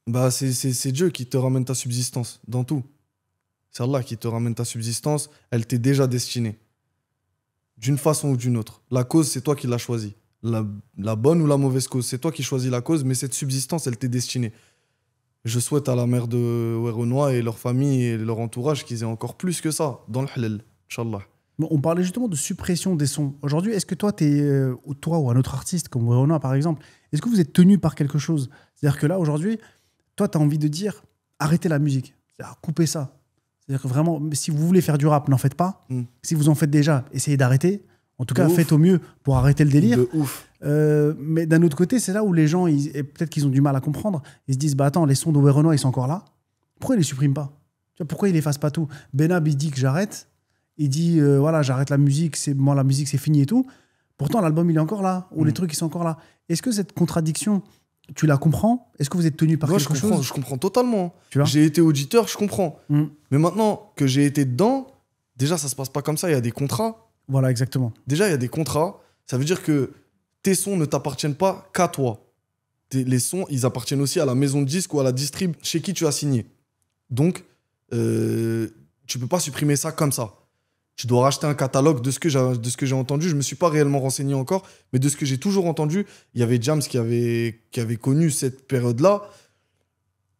Bah, c'est Dieu qui te ramène ta subsistance dans tout. C'est Allah qui te ramène ta subsistance. Elle t'est déjà destinée. D'une façon ou d'une autre. La cause, c'est toi qui l'as choisie. La bonne ou la mauvaise cause, c'est toi qui choisis la cause, mais cette subsistance, elle t'est destinée. Je souhaite à la mère de Werenoi et leur famille et leur entourage qu'ils aient encore plus que ça dans le halal, Inch'Allah. Bon, on parlait justement de suppression des sons. Aujourd'hui, est-ce que toi, toi ou un autre artiste, comme Werenoi par exemple, est-ce que vous êtes tenu par quelque chose? C'est-à-dire que là, aujourd'hui, toi, tu as envie de dire arrêtez la musique. C'est-à-dire coupez ça. C'est-à-dire que vraiment, si vous voulez faire du rap, n'en faites pas. Si vous en faites déjà, essayez d'arrêter. En tout cas, faites au mieux pour arrêter le délire. De ouf. Mais d'un autre côté, c'est là où les gens, et peut-être qu'ils ont du mal à comprendre, ils se disent, bah attends, les sons de Werenoi, ils sont encore là. Pourquoi ils les suppriment pas? Tu vois, pourquoi ils effacent pas tout? Benab, il dit que j'arrête. Il dit, voilà, j'arrête la musique, moi, la musique, c'est fini et tout. Pourtant, l'album, il est encore là, ou les trucs, ils sont encore là. Est-ce que cette contradiction, tu la comprends? Est-ce que vous êtes tenu par quelque chose? Je comprends totalement. Tu vois, j'ai été auditeur, je comprends. Mais maintenant que j'ai été dedans, déjà, ça se passe pas comme ça. Il y a des contrats. Voilà, exactement. Déjà, il y a des contrats. Ça veut dire que tes sons ne t'appartiennent pas qu'à toi. Les sons, ils appartiennent aussi à la maison de disque ou à la distrib chez qui tu as signé. Donc, tu peux pas supprimer ça comme ça. Tu dois racheter un catalogue de ce que j'ai entendu. Je me suis pas réellement renseigné encore, mais de ce que j'ai toujours entendu, il y avait Jams qui avait connu cette période-là.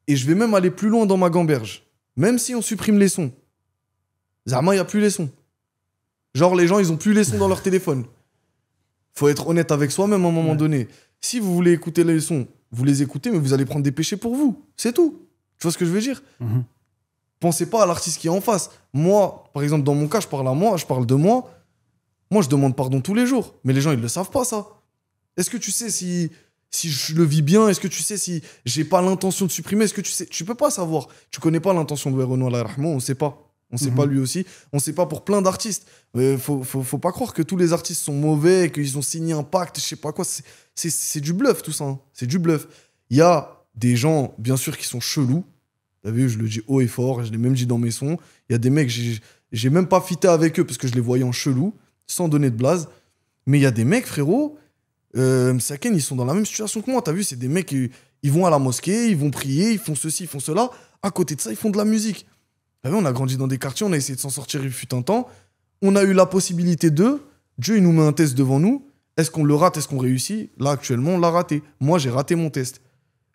Et je vais même aller plus loin dans ma gamberge. Même si on supprime les sons, Zama, il n'y a plus les sons. Genre, les gens, ils ont plus les sons dans leur téléphone. Faut être honnête avec soi-même à un moment donné. Si vous voulez écouter les sons, vous les écoutez, mais vous allez prendre des péchés pour vous. C'est tout. Tu vois ce que je veux dire? Pensez pas à l'artiste qui est en face. Moi, par exemple, dans mon cas, je parle de moi. Moi, je demande pardon tous les jours. Mais les gens, ils le savent pas, ça. Est-ce que tu sais si je le vis bien? Est-ce que tu sais si j'ai pas l'intention de supprimer? Est-ce que tu sais? Tu peux pas savoir. Tu connais pas l'intention de Werenoi, Allah yarhamou, on sait pas. On sait pas lui aussi. On sait pas pour plein d'artistes. Faut pas croire que tous les artistes sont mauvais, qu'ils ont signé un pacte, je sais pas quoi. C'est du bluff, tout ça. Hein. C'est du bluff. Il y a des gens, bien sûr, qui sont chelous. T'as vu, je le dis haut et fort, je l'ai même dit dans mes sons. Il y a des mecs, j'ai même pas fité avec eux parce que je les voyais en chelou, sans donner de blase. Mais il y a des mecs, frérot, Msaken, ils sont dans la même situation que moi. T'as vu, c'est des mecs, ils vont à la mosquée, ils vont prier, ils font ceci, ils font cela. À côté de ça, ils font de la musique. T'as vu, on a grandi dans des quartiers, on a essayé de s'en sortir, il fut un temps. On a eu la possibilité de. Dieu, il nous met un test devant nous. Est-ce qu'on le rate, est-ce qu'on réussit? Là, actuellement, on l'a raté. Moi, j'ai raté mon test.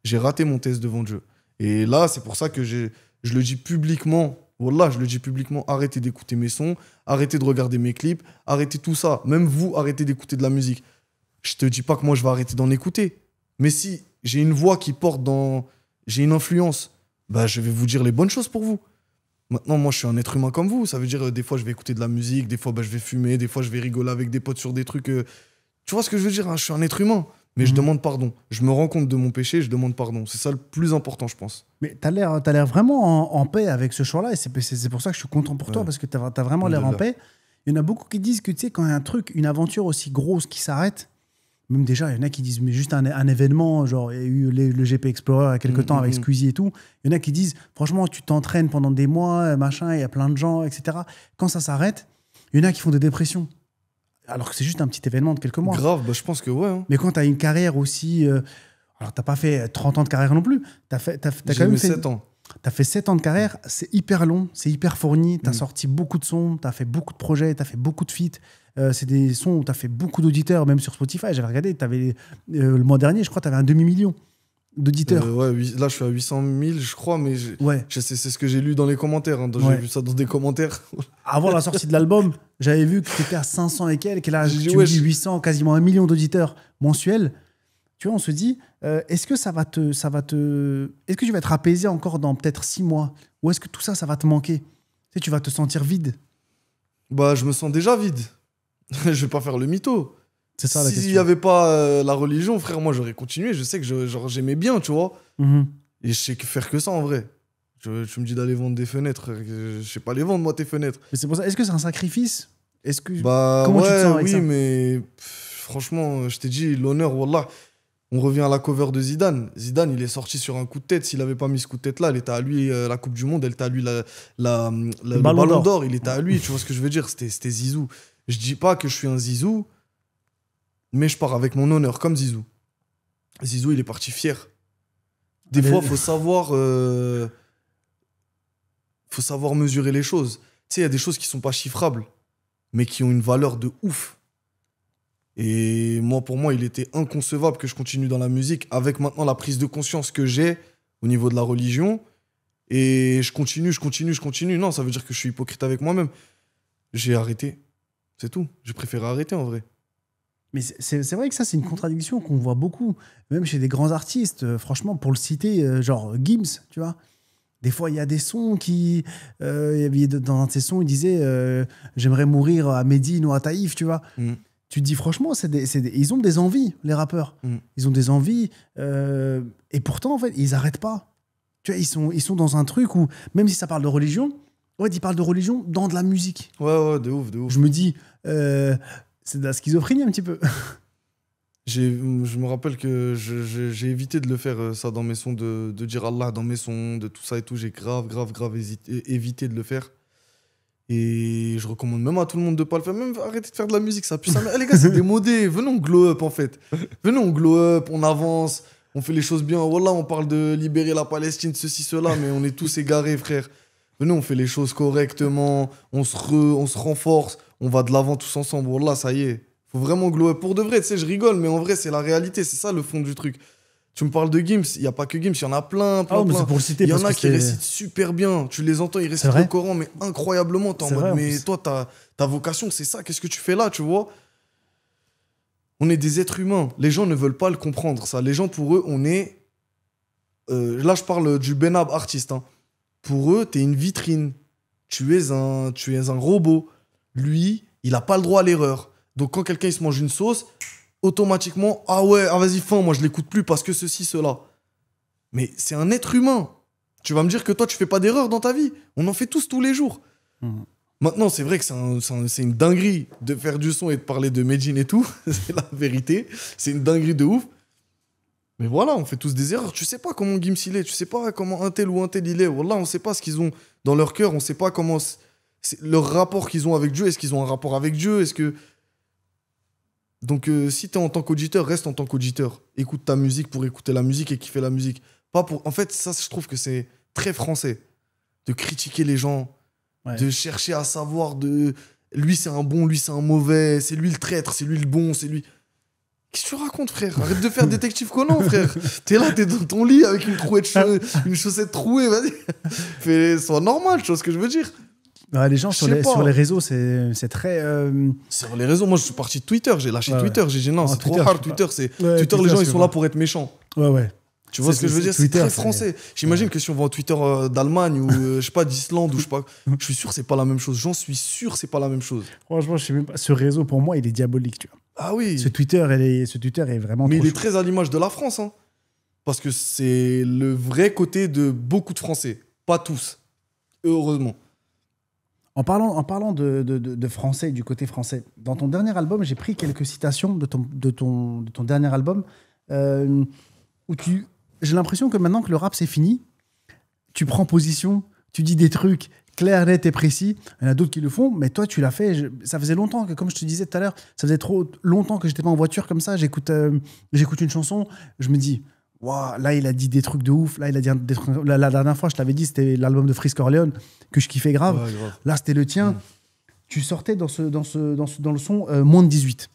J'ai raté mon test devant Dieu. Et là, c'est pour ça que je le dis publiquement. Wallah, je le dis publiquement. Arrêtez d'écouter mes sons. Arrêtez de regarder mes clips. Arrêtez tout ça. Même vous, arrêtez d'écouter de la musique. Je te dis pas que moi, je vais arrêter d'en écouter. Mais si j'ai une voix qui porte dans... J'ai une influence, bah, je vais vous dire les bonnes choses pour vous. Maintenant, moi, je suis un être humain comme vous. Ça veut dire, des fois, je vais écouter de la musique. Des fois, bah, je vais fumer. Des fois, je vais rigoler avec des potes sur des trucs... Tu vois ce que je veux dire, hein? Je suis un être humain. Mais je demande pardon. Je me rends compte de mon péché, je demande pardon. C'est ça le plus important, je pense. Mais t'as l'air vraiment en paix avec ce choix-là. Et c'est pour ça que je suis content pour toi, parce que t'as vraiment l'air en paix. Il y en a beaucoup qui disent que, tu sais, quand il y a un truc, une aventure aussi grosse qui s'arrête, même déjà, il y en a qui disent, mais juste un événement, genre, il y a eu le GP Explorer il y a quelques temps avec Squeezie et tout. Il y en a qui disent, franchement, tu t'entraînes pendant des mois, machin, il y a plein de gens, etc. Quand ça s'arrête, il y en a qui font des dépressions. Alors que c'est juste un petit événement de quelques mois. Grave, bah, je pense que ouais. Hein. Mais quand tu as une carrière aussi... alors, tu n'as pas fait 30 ans de carrière non plus. T'as quand même fait 7 ans. Tu as fait 7 ans de carrière. C'est hyper long, c'est hyper fourni. Tu as sorti beaucoup de sons, tu as fait beaucoup de projets, tu as fait beaucoup de feats. C'est des sons où tu as fait beaucoup d'auditeurs, même sur Spotify. J'avais regardé, le mois dernier, je crois, tu avais un demi-million d'auditeurs. Ouais, là, je suis à 800 000, je crois, mais c'est ce que j'ai lu dans les commentaires. Hein. J'ai vu ça dans des commentaires. Avant la sortie de l'album, j'avais vu que tu étais à 500 et quelques. Et là, tu me dis 800, quasiment 1 million d'auditeurs mensuels. Tu vois, on se dit, est-ce que est-ce que tu vas être apaisé encore dans peut-être 6 mois? Ou est-ce que tout ça, ça va te manquer? Tu vas te sentir vide? Bah, je me sens déjà vide. Je vais pas faire le mytho. C'est ça la question. S'il n'y avait pas la religion, frère, moi j'aurais continué. Je sais que j'aimais bien, tu vois. Et je sais faire que ça en vrai. Tu me dis d'aller vendre des fenêtres. Je sais pas les vendre, moi, tes fenêtres. Mais c'est pour ça. Est-ce que c'est un sacrifice? Bah, comment tu te sens avec ça? Mais franchement, je t'ai dit, l'honneur, wallah. On revient à la cover de Zidane. Zidane, il est sorti sur un coup de tête. S'il n'avait pas mis ce coup de tête-là, elle était à lui, la Coupe du Monde, elle était à lui, le Ballon d'Or, il était à lui. Tu vois ce que je veux dire? C'était Zizou. Je dis pas que je suis un Zizou, mais je pars avec mon honneur, comme Zizou. Zizou, il est parti fier. Des fois, il faut savoir mesurer les choses. Tu sais, il y a des choses qui sont pas chiffrables, mais qui ont une valeur de ouf. Et moi, pour moi, il était inconcevable que je continue dans la musique avec maintenant la prise de conscience que j'ai au niveau de la religion. Et je continue. Non, ça veut dire que je suis hypocrite avec moi-même. J'ai arrêté. C'est tout. J'ai préféré arrêter en vrai. Mais c'est vrai que ça, c'est une contradiction qu'on voit beaucoup, même chez des grands artistes. Franchement, pour le citer, genre Gims, tu vois. Des fois, il y a des sons qui... dans un de ces sons, il disait j'aimerais mourir à Médine ou à Taïf, tu vois. Tu te dis, franchement, ils ont des envies, les rappeurs. Ils ont des envies. Et pourtant, en fait, ils n'arrêtent pas. Tu vois, ils sont dans un truc où, même si ça parle de religion, ouais, ils parlent de religion dans de la musique. Ouais, de ouf. Je me dis, c'est de la schizophrénie un petit peu. Je me rappelle que j'ai évité de le faire, ça, dans mes sons, de dire Allah dans mes sons, de tout ça et tout. J'ai grave évité de le faire. Et je recommande même à tout le monde de pas le faire. Même arrêtez de faire de la musique, ça pue ça. Les gars, c'est démodé. Venez, on glow up en fait. Venez, on glow up, on avance, on fait les choses bien. Voilà, on parle de libérer la Palestine, ceci, cela, mais on est tous égarés, frère. Venez, on fait les choses correctement, on se renforce, on va de l'avant tous ensemble. Voilà, ça y est. Faut vraiment glow up. Pour de vrai, tu sais, je rigole, mais en vrai, c'est la réalité. C'est ça le fond du truc. Tu me parles de Gims, il n'y a pas que Gims, il y en a plein. Mais c'est pour le citer. Il y en a qui récitent super bien. Tu les entends, ils récitent le Coran, mais incroyablement. T'es en mode, mais toi, ta vocation, c'est ça. Qu'est-ce que tu fais là, tu vois? On est des êtres humains. Les gens ne veulent pas le comprendre, ça. Les gens, pour eux, on est... là, je parle du Benab artiste. Hein. Pour eux, t'es une vitrine. Tu es un robot. Lui, il n'a pas le droit à l'erreur. Donc, quand quelqu'un il se mange une sauce... automatiquement, ah ouais, vas-y, fin, moi je l'écoute plus parce que ceci, cela. Mais c'est un être humain. Tu vas me dire que toi, tu fais pas d'erreur dans ta vie. On en fait tous les jours. Maintenant, c'est vrai que c'est une dinguerie de faire du son et de parler de Medine et tout. C'est la vérité. C'est une dinguerie de ouf. Mais voilà, on fait tous des erreurs. Tu sais pas comment Gims il est. Tu sais pas comment un tel ou un tel il est. Wallah, on sait pas ce qu'ils ont dans leur cœur. On sait pas comment... leur rapport qu'ils ont avec Dieu. Est-ce qu'ils ont un rapport avec Dieu? Est-ce que... Donc, si t'es en tant qu'auditeur, reste en tant qu'auditeur. Écoute ta musique pour écouter la musique et kiffer la musique. Pas pour... En fait, ça, je trouve que c'est très français. De critiquer les gens, de chercher à savoir de... Lui, c'est un bon, lui, c'est un mauvais, c'est lui le traître, c'est lui le bon, c'est lui... Qu'est-ce que tu racontes, frère? Arrête de faire détective Conan, frère. T'es là, t'es dans ton lit avec une une chaussette trouée, vas-y. Sois normal, tu vois ce que je veux dire? Ouais, les gens sur les réseaux, c'est très... Sur les réseaux, moi, je suis parti de Twitter. J'ai lâché Twitter. J'ai dit non, c'est trop hard, Twitter. Twitter, les gens, ils sont là pour être méchants. Ouais. Tu vois ce que je veux dire? C'est très français. J'imagine que si on va en Twitter d'Allemagne ou, je sais pas, d'Islande ou je sais pas, je suis sûr que c'est pas la même chose. J'en suis sûr que c'est pas la même chose. Franchement, je sais même pas. Ce réseau, pour moi, il est diabolique, tu vois. Ah oui. Ce Twitter est vraiment... Mais il est très à l'image de la France, hein. Parce que c'est le vrai côté de beaucoup de Français. Pas tous. Heureusement. En parlant de français, du côté français, dans ton dernier album, j'ai pris quelques citations de ton dernier album où j'ai l'impression que maintenant que le rap c'est fini, tu prends position, tu dis des trucs clairs, nets et précis. Il y en a d'autres qui le font, mais toi tu l'as fait. Ça faisait longtemps que, comme je te disais tout à l'heure, ça faisait trop longtemps que j'étais pas en voiture comme ça. J'écoute une chanson, je me dis... Wow, là, il a dit des trucs de ouf. Là, il a dit des trucs... La dernière fois, je t'avais dit, c'était l'album de Freeze Corleone que je kiffais grave. Ouais, grave. Là, c'était le tien. Tu sortais dans le son moins de 18.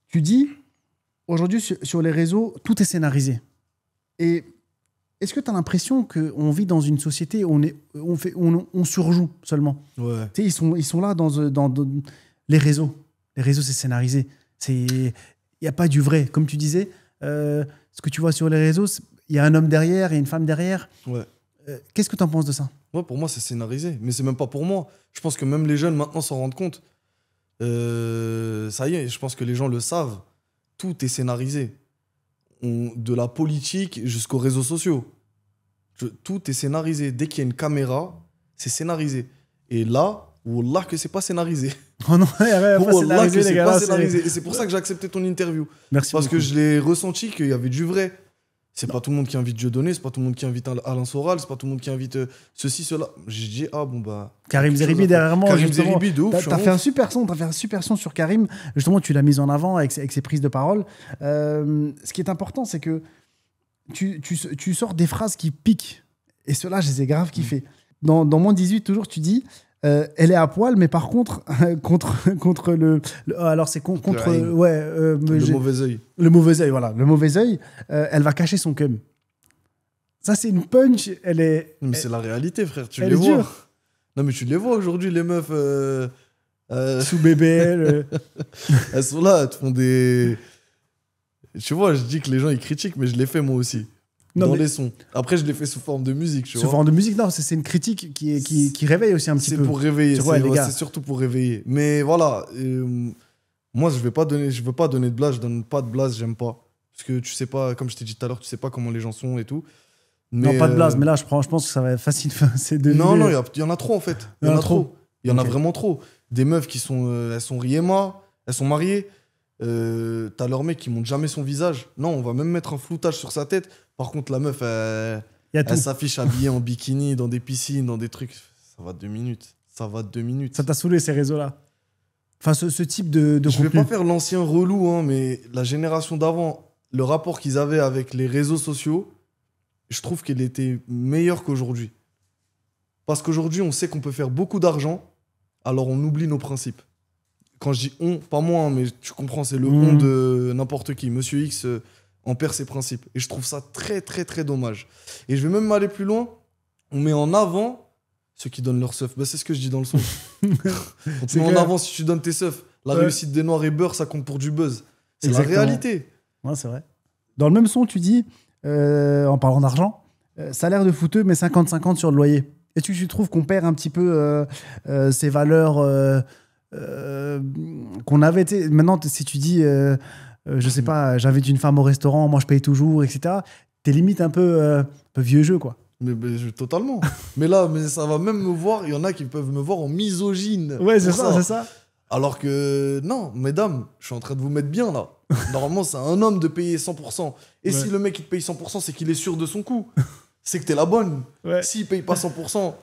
Tu dis, aujourd'hui, sur les réseaux, tout est scénarisé. Et est-ce que tu as l'impression qu'on vit dans une société où on surjoue seulement? Ouais. Tu sais, ils sont là dans les réseaux. Les réseaux, c'est scénarisé. Il n'y a pas du vrai. Comme tu disais... ce que tu vois sur les réseaux, il y a un homme derrière, il y a une femme derrière. Ouais. Qu'est-ce que tu en penses de ça? Ouais, pour moi, c'est scénarisé. Mais c'est même pas pour moi. Je pense que même les jeunes, maintenant, s'en rendent compte. Ça y est, je pense que les gens le savent. Tout est scénarisé. De la politique jusqu'aux réseaux sociaux. Tout est scénarisé. Dès qu'il y a une caméra, c'est scénarisé. Et là, wallah que c'est pas scénarisé. Oh non, ouais, Oh, pas scénarisé, c'est les gars. pas Là, scénarisé. Et c'est pour ça que j'ai accepté ton interview. Merci Parce beaucoup. que je l'ai ressenti qu'il y avait du vrai. C'est pas tout le monde qui invite Dieudonné, c'est pas tout le monde qui invite Alain Soral, c'est pas tout le monde qui invite ceci, cela. J'ai dit, ah bon, bah. Karim quelque chose Zeribi à faire. derrière moi. Karim justement. Zeribi, de ouf. je suis T'as un fait un ouf. super son, t'as fait un super son sur Karim. Justement, tu l'as mis en avant avec ses prises de parole. Ce qui est important, c'est que tu sors des phrases qui piquent. Et cela, je les ai grave kiffées. Dans mon 18, toujours, tu dis elle est à poil, mais par contre, contre alors, c'est contre. haine. Ouais, Le mauvais œil. le mauvais œil, voilà. Le mauvais œil, elle va cacher son cum. Ça, c'est une punch. Elle est. Mais c'est la réalité, frère. Tu elle les est vois. dure. Non, mais tu les vois aujourd'hui, les meufs. Sous bébé. Elles sont là, elles te font des. Tu vois, je dis que les gens ils critiquent, mais je l'ai fait moi aussi. Non, dans mais- les sons. Après, je l'ai fait sous forme de musique, tu Ce vois. forme de musique, non, c'est une critique qui réveille aussi un petit C'est peu. pour réveiller, Tu vois, les ouais, gars. c'est surtout pour réveiller. Mais voilà, moi je veux pas donner de blase, je donne pas de blase, j'aime pas. Parce que tu sais pas, comme je t'ai dit tout à l'heure, tu sais pas comment les gens sont et tout. Non, Mais, pas de blase, mais là, je pense que ça va être facile. C'est de Non, non, il y en a trop en fait. Il y en a trop. Il y en a Ok. vraiment trop. Des meufs qui sont, elles sont riema, elles sont mariées. T'as leur mec qui montre jamais son visage. Non, on va même mettre un floutage sur sa tête. Par contre, la meuf, Il y a tout. elle s'affiche habillée en bikini dans des piscines, dans des trucs. Ça va 2 minutes. Ça va 2 minutes. Ça t'a saoulé, ces réseaux-là. Enfin, ce type de Je vais contenu. pas faire l'ancien relou, hein, mais la génération d'avant, le rapport qu'ils avaient avec les réseaux sociaux, je trouve qu'il était meilleur qu'aujourd'hui. Parce qu'aujourd'hui, on sait qu'on peut faire beaucoup d'argent, alors on oublie nos principes. Quand je dis on, pas moi, hein, mais tu comprends, c'est le Mhm. on de n'importe qui. Monsieur X en perd ses principes. Et je trouve ça très, très, très dommage. Et je vais même aller plus loin. On met en avant ceux qui donnent leur seuf. Bah, c'est ce que je dis dans le son. On te C'est met en clair. avant si tu donnes tes seufs. La Ouais. réussite des Noirs et Beurre, ça compte pour du buzz. C'est la Exactement. réalité. Ouais, c'est vrai. Dans le même son, tu dis, en parlant d'argent, salaire de fouteux, mais 50-50 sur le loyer. Est-ce que tu trouves qu'on perd un petit peu ces valeurs qu'on avait maintenant, si tu dis, je sais pas, j'invite une femme au restaurant, moi je paye toujours, etc., t'es limite un peu vieux jeu, quoi. Totalement. mais là, ça va même me voir. Il y en a qui peuvent me voir en misogyne. Ouais, c'est pour ça, c'est ça. Alors que, non, mesdames, je suis en train de vous mettre bien là. Normalement, c'est un homme de payer 100%. Et Ouais. si le mec il te paye 100%, c'est qu'il est sûr de son coup. C'est que t'es la bonne. Ouais. S'il paye pas 100%,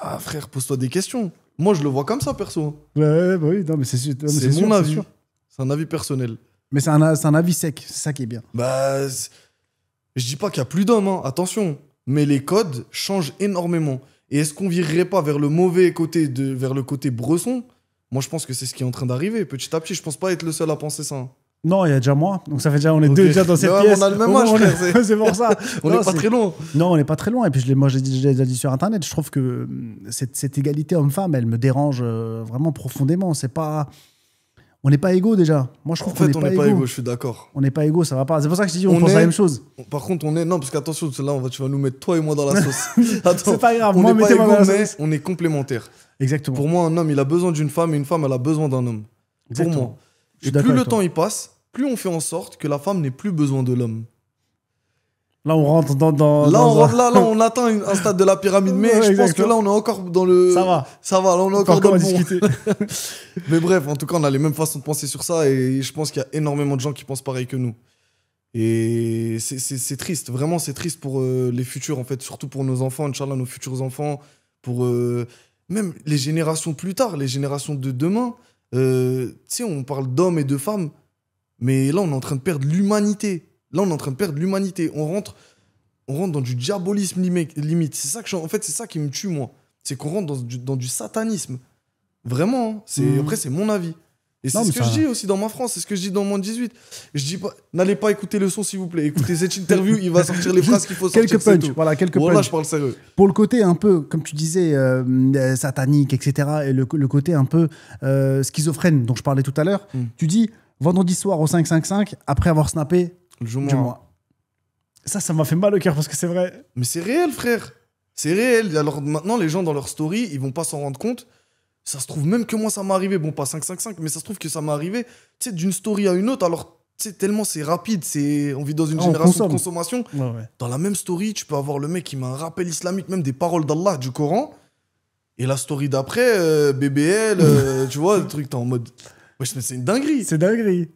ah frère, pose-toi des questions. Moi, je le vois comme ça, perso. Ouais, bah oui, non, mais c'est sûr. non, mais C'est sûr, mon avis. sûr. C'est un avis personnel. Mais c'est un avis sec, c'est ça qui est bien. Bah, je dis pas qu'il y a plus d'hommes, hein, attention. Mais les codes changent énormément. Et est-ce qu'on virerait pas vers le mauvais côté, vers le côté bresson? Moi, je pense que c'est ce qui est en train d'arriver. Petit à petit, je pense pas être le seul à penser ça. hein. Non, il y a déjà moi, donc ça fait déjà, on est Ok. deux déjà dans cette Ouais, pièce. on a le même Au moins, âge, on est- frère, c'est pour ça. On Non, n'est pas c'est- très loin. Non, on n'est pas très loin. Et puis, moi, j'ai déjà dit sur Internet, je trouve que cette égalité homme-femme, elle me dérange vraiment profondément. C'est pas... On n'est pas égaux déjà. Moi, je En trouve qu'on fait, n'est on pas n'est pas égaux. égaux, je suis d'accord. On n'est pas égaux, ça va pas. C'est pour ça que je te dis, on On pense est- la même chose. Par contre, on est. Non, parce qu'attention, là, tu vas nous mettre toi et moi dans la sauce. Attends, C'est pas grave, on moi, n'est pas mettez-moi égaux, dans la mais sauce. on est complémentaires. Exactement. Pour moi, un homme, il a besoin d'une femme et une femme, elle a besoin d'un homme. Exactement. Pour moi. Je suis Et d'accord plus le avec toi. temps il passe, plus on fait en sorte que la femme n'ait plus besoin de l'homme. Là, on rentre dans Là, dans on atteint un stade de la pyramide, mais Ouais, je pense exactement. que là, on est encore dans le. Ça va. Ça va, là, on est On peut encore dans encore le bon. discuter. Mais bref, en tout cas, on a les mêmes façons de penser sur ça et je pense qu'il y a énormément de gens qui pensent pareil que nous. Et c'est triste, vraiment, c'est triste pour les futurs, en fait, surtout pour nos enfants, Inch'Allah, nos futurs enfants, pour même les générations plus tard, les générations de demain. Tu sais, on parle d'hommes et de femmes, mais là, on est en train de perdre l'humanité. Là, on est en train de perdre l'humanité. On rentre dans du diabolisme limite. C'est ça en fait, c'est ça qui me tue, moi. C'est qu'on rentre dans du satanisme. Vraiment. hein. Mhm. Après, c'est mon avis. Et c'est Non, ce mais que ça- je dis aussi dans ma France, c'est ce que je dis dans mon 18. Je dis pas, n'allez pas écouter le son, s'il vous plaît. Écoutez cette interview, il va sortir les phrases qu'il faut sortir. Quelques c'est punch. tout. Voilà, quelques Voilà, punch. je parle sérieux. Pour le côté un peu, comme tu disais, satanique, etc., et le côté un peu schizophrène dont je parlais tout à l'heure, Mm. tu dis vendredi soir au 5-5-5, après avoir snappé Le jour du mois. mois. Ça m'a fait mal au cœur parce que c'est vrai. Mais c'est réel, frère. C'est réel. Alors maintenant, les gens dans leur story, ils vont pas s'en rendre compte. Ça se trouve même que moi, ça m'est arrivé. Bon, pas 5-5-5, mais ça se trouve que ça m'est arrivé, tu sais, d'une story à une autre. Alors, tu sais, tellement c'est rapide. On vit dans une Ah, on génération consomme. de consommation. Ouais. Dans la même story, tu peux avoir le mec qui met un rappel islamique, même des paroles d'Allah, du Coran. Et la story d'après, BBL, tu vois, le truc, t'es en mode. Wesh, mais c'est une dinguerie. C'est dinguerie.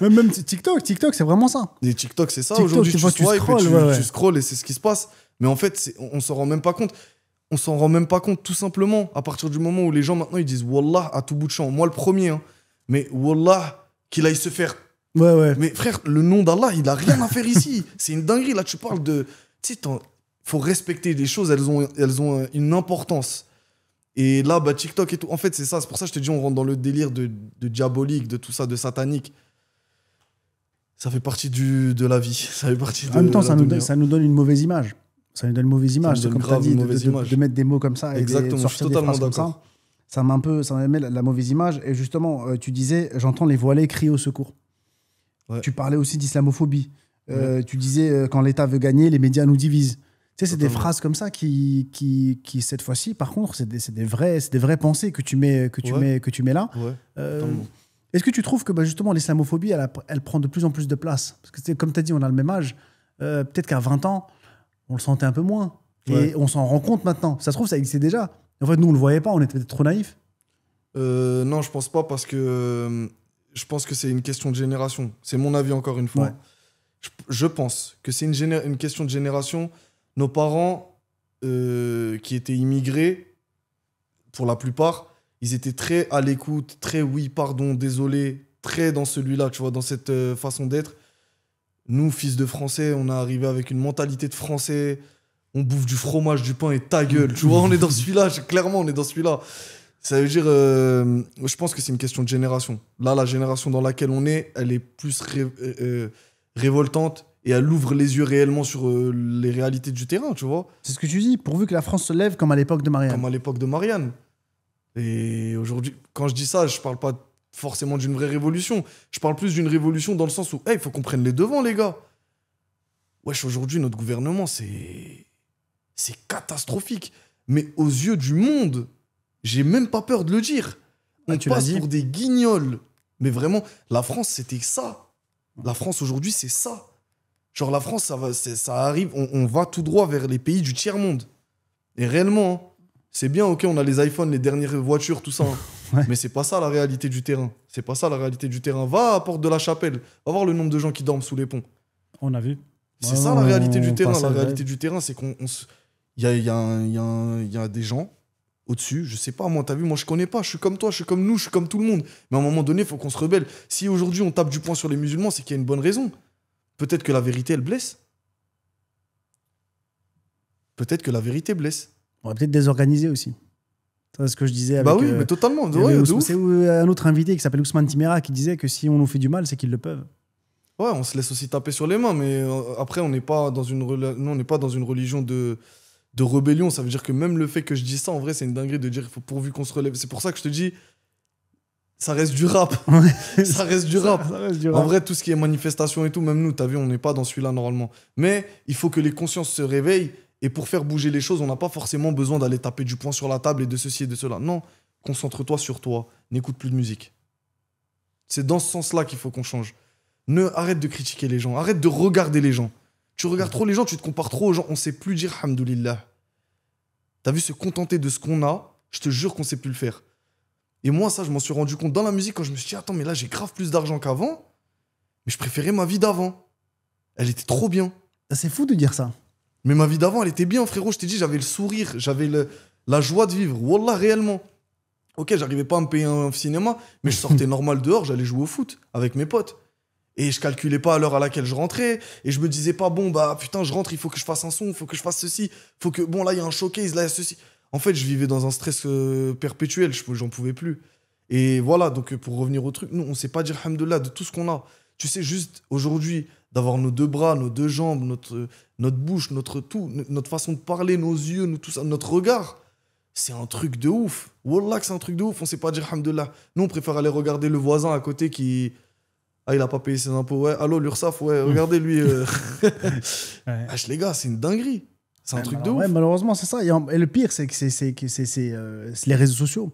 même TikTok, c'est vraiment ça. Les TikTok, c'est ça. TikTok, Aujourd'hui, tu tu swipes scrolles, tu scrolles et c'est ce qui se passe. Mais en fait, on s'en rend même pas compte. On s'en rend même pas compte, tout simplement, à partir du moment où les gens, maintenant, ils disent Wallah à tout bout de champ. Moi, le premier, hein. Mais Wallah, qu'il aille se faire. Ouais. Mais frère, le nom d'Allah, il a rien à faire ici. C'est une dinguerie. Là, tu parles de. Tu sais, faut respecter les choses, elles ont une importance. Et là, bah, TikTok et tout. En fait, c'est ça. C'est pour ça que je te dis, on rentre dans le délire de diabolique, de tout ça, de satanique. Ça fait partie de la vie. Ça fait partie en même temps, ça nous donne une mauvaise image. Ça nous donne une mauvaise image. C'est comme tu as dit, de mettre des mots comme ça. Exactement, et de je suis totalement d'accord. Ça m'a mis la mauvaise image. Et justement, tu disais, j'entends les voilés crier au secours. Ouais. Tu parlais aussi d'islamophobie. Tu disais, quand l'État veut gagner, les médias nous divisent. Tu sais, c'est des phrases comme ça qui cette fois-ci, par contre, c'est des vraies pensées que tu mets là. Ouais, est-ce que tu trouves que justement l'islamophobie, elle prend de plus en plus de place? Parce que comme tu as dit, on a le même âge. Peut-être qu'à 20 ans, on le sentait un peu moins. Et on s'en rend compte maintenant. Ça se trouve, ça existait déjà. En fait, nous, on le voyait pas, on était peut-être trop naïfs. Non, je pense pas parce que je pense que c'est une question de génération. C'est mon avis encore une fois. Ouais. Je pense que c'est une question de génération. Nos parents qui étaient immigrés, pour la plupart, ils étaient très à l'écoute, très oui, pardon, désolé, très dans celui-là, tu vois, dans cette façon d'être. Nous, fils de Français, on est arrivé avec une mentalité de Français. On bouffe du fromage, du pain et ta gueule. Tu vois, on est dans celui-là. Clairement, on est dans celui-là. Ça veut dire... je pense que c'est une question de génération. Là, la génération dans laquelle on est, elle est plus révoltante et elle ouvre les yeux réellement sur les réalités du terrain, tu vois. C'est ce que tu dis, pourvu que la France se lève comme à l'époque de Marianne. Comme à l'époque de Marianne. Et aujourd'hui, quand je dis ça, je parle pas forcément d'une vraie révolution. Je parle plus d'une révolution dans le sens où, il faut qu'on prenne les devants, les gars. Wesh, aujourd'hui, notre gouvernement, c'est catastrophique. Mais aux yeux du monde, j'ai même pas peur de le dire. On passe pour des guignols. Mais vraiment, la France, c'était ça. La France, aujourd'hui, c'est ça. Genre, la France, ça arrive, on va tout droit vers les pays du tiers-monde. Et réellement, hein, c'est bien, ok, on a les iPhones, les dernières voitures, tout ça. Hein. Ouais. Mais c'est pas ça la réalité du terrain. C'est pas ça la réalité du terrain. Va à Porte de la Chapelle. Va voir le nombre de gens qui dorment sous les ponts. On a vu. C'est ça la réalité du terrain. La réalité du terrain, c'est qu'on... Il y a des gens au-dessus, je sais pas, moi, t'as vu, moi je connais pas, je suis comme toi, je suis comme nous, je suis comme tout le monde. Mais à un moment donné, il faut qu'on se rebelle. Si aujourd'hui on tape du poing sur les musulmans, c'est qu'il y a une bonne raison. Peut-être que la vérité, elle blesse. Peut-être que la vérité blesse. On va peut-être désorganiser aussi. C'est ce que je disais avec... Bah oui, mais totalement. Ouais, c'est un autre invité qui s'appelle Ousmane Timera qui disait que si on nous fait du mal, c'est qu'ils le peuvent. Ouais, on se laisse aussi taper sur les mains, mais après, on n'est pas dans une religion de rébellion. Ça veut dire que même le fait que je dise ça, en vrai, c'est une dinguerie de dire qu'il faut pourvu qu'on se relève. C'est pour ça que je te dis, ça reste du rap. Ça reste du rap. Ça reste du rap. En vrai, tout ce qui est manifestation et tout, même nous, t'as vu, on n'est pas dans celui-là normalement. Mais il faut que les consciences se réveillent. Et pour faire bouger les choses, on n'a pas forcément besoin d'aller taper du poing sur la table et de ceci et de cela. Non, concentre-toi sur toi. N'écoute plus de musique. C'est dans ce sens-là qu'il faut qu'on change. Arrête de critiquer les gens. Arrête de regarder les gens. Tu regardes trop les gens, tu te compares trop aux gens. On ne sait plus dire Alhamdoulilah. T'as vu, se contenter de ce qu'on a, je te jure qu'on ne sait plus le faire. Et moi, ça, je m'en suis rendu compte dans la musique quand je me suis dit, attends, mais là, j'ai grave plus d'argent qu'avant. Mais je préférais ma vie d'avant. Elle était trop bien. C'est fou de dire ça. Mais ma vie d'avant, elle était bien, frérot. Je t'ai dit, j'avais le sourire, j'avais la joie de vivre. Wallah, réellement. Ok, j'arrivais pas à me payer un cinéma, mais je sortais normal dehors, j'allais jouer au foot avec mes potes. Et je calculais pas à l'heure à laquelle je rentrais. Et je me disais pas, bon, bah putain, je rentre, il faut que je fasse un son, il faut que je fasse ceci. Faut que, bon, là, il y a un showcase, là, il y a ceci. En fait, je vivais dans un stress perpétuel, j'en pouvais plus. Et voilà, donc pour revenir au truc, nous, on sait pas dire alhamdoulilah de tout ce qu'on a. Tu sais, juste aujourd'hui, d'avoir nos deux bras, nos deux jambes, notre bouche, notre tout, notre façon de parler, nos yeux, tout ça, notre regard, c'est un truc de ouf. Wallah que c'est un truc de ouf, on sait pas dire alhamdoulilah. Nous, on préfère aller regarder le voisin à côté qui... Ah, il a pas payé ses impôts, ouais. Allô, l'URSSAF, ouais, regardez lui. Ouais. Wesh, les gars, c'est une dinguerie. C'est un truc de ouf. Ouais, malheureusement, c'est ça. Et le pire, c'est que c'est les réseaux sociaux.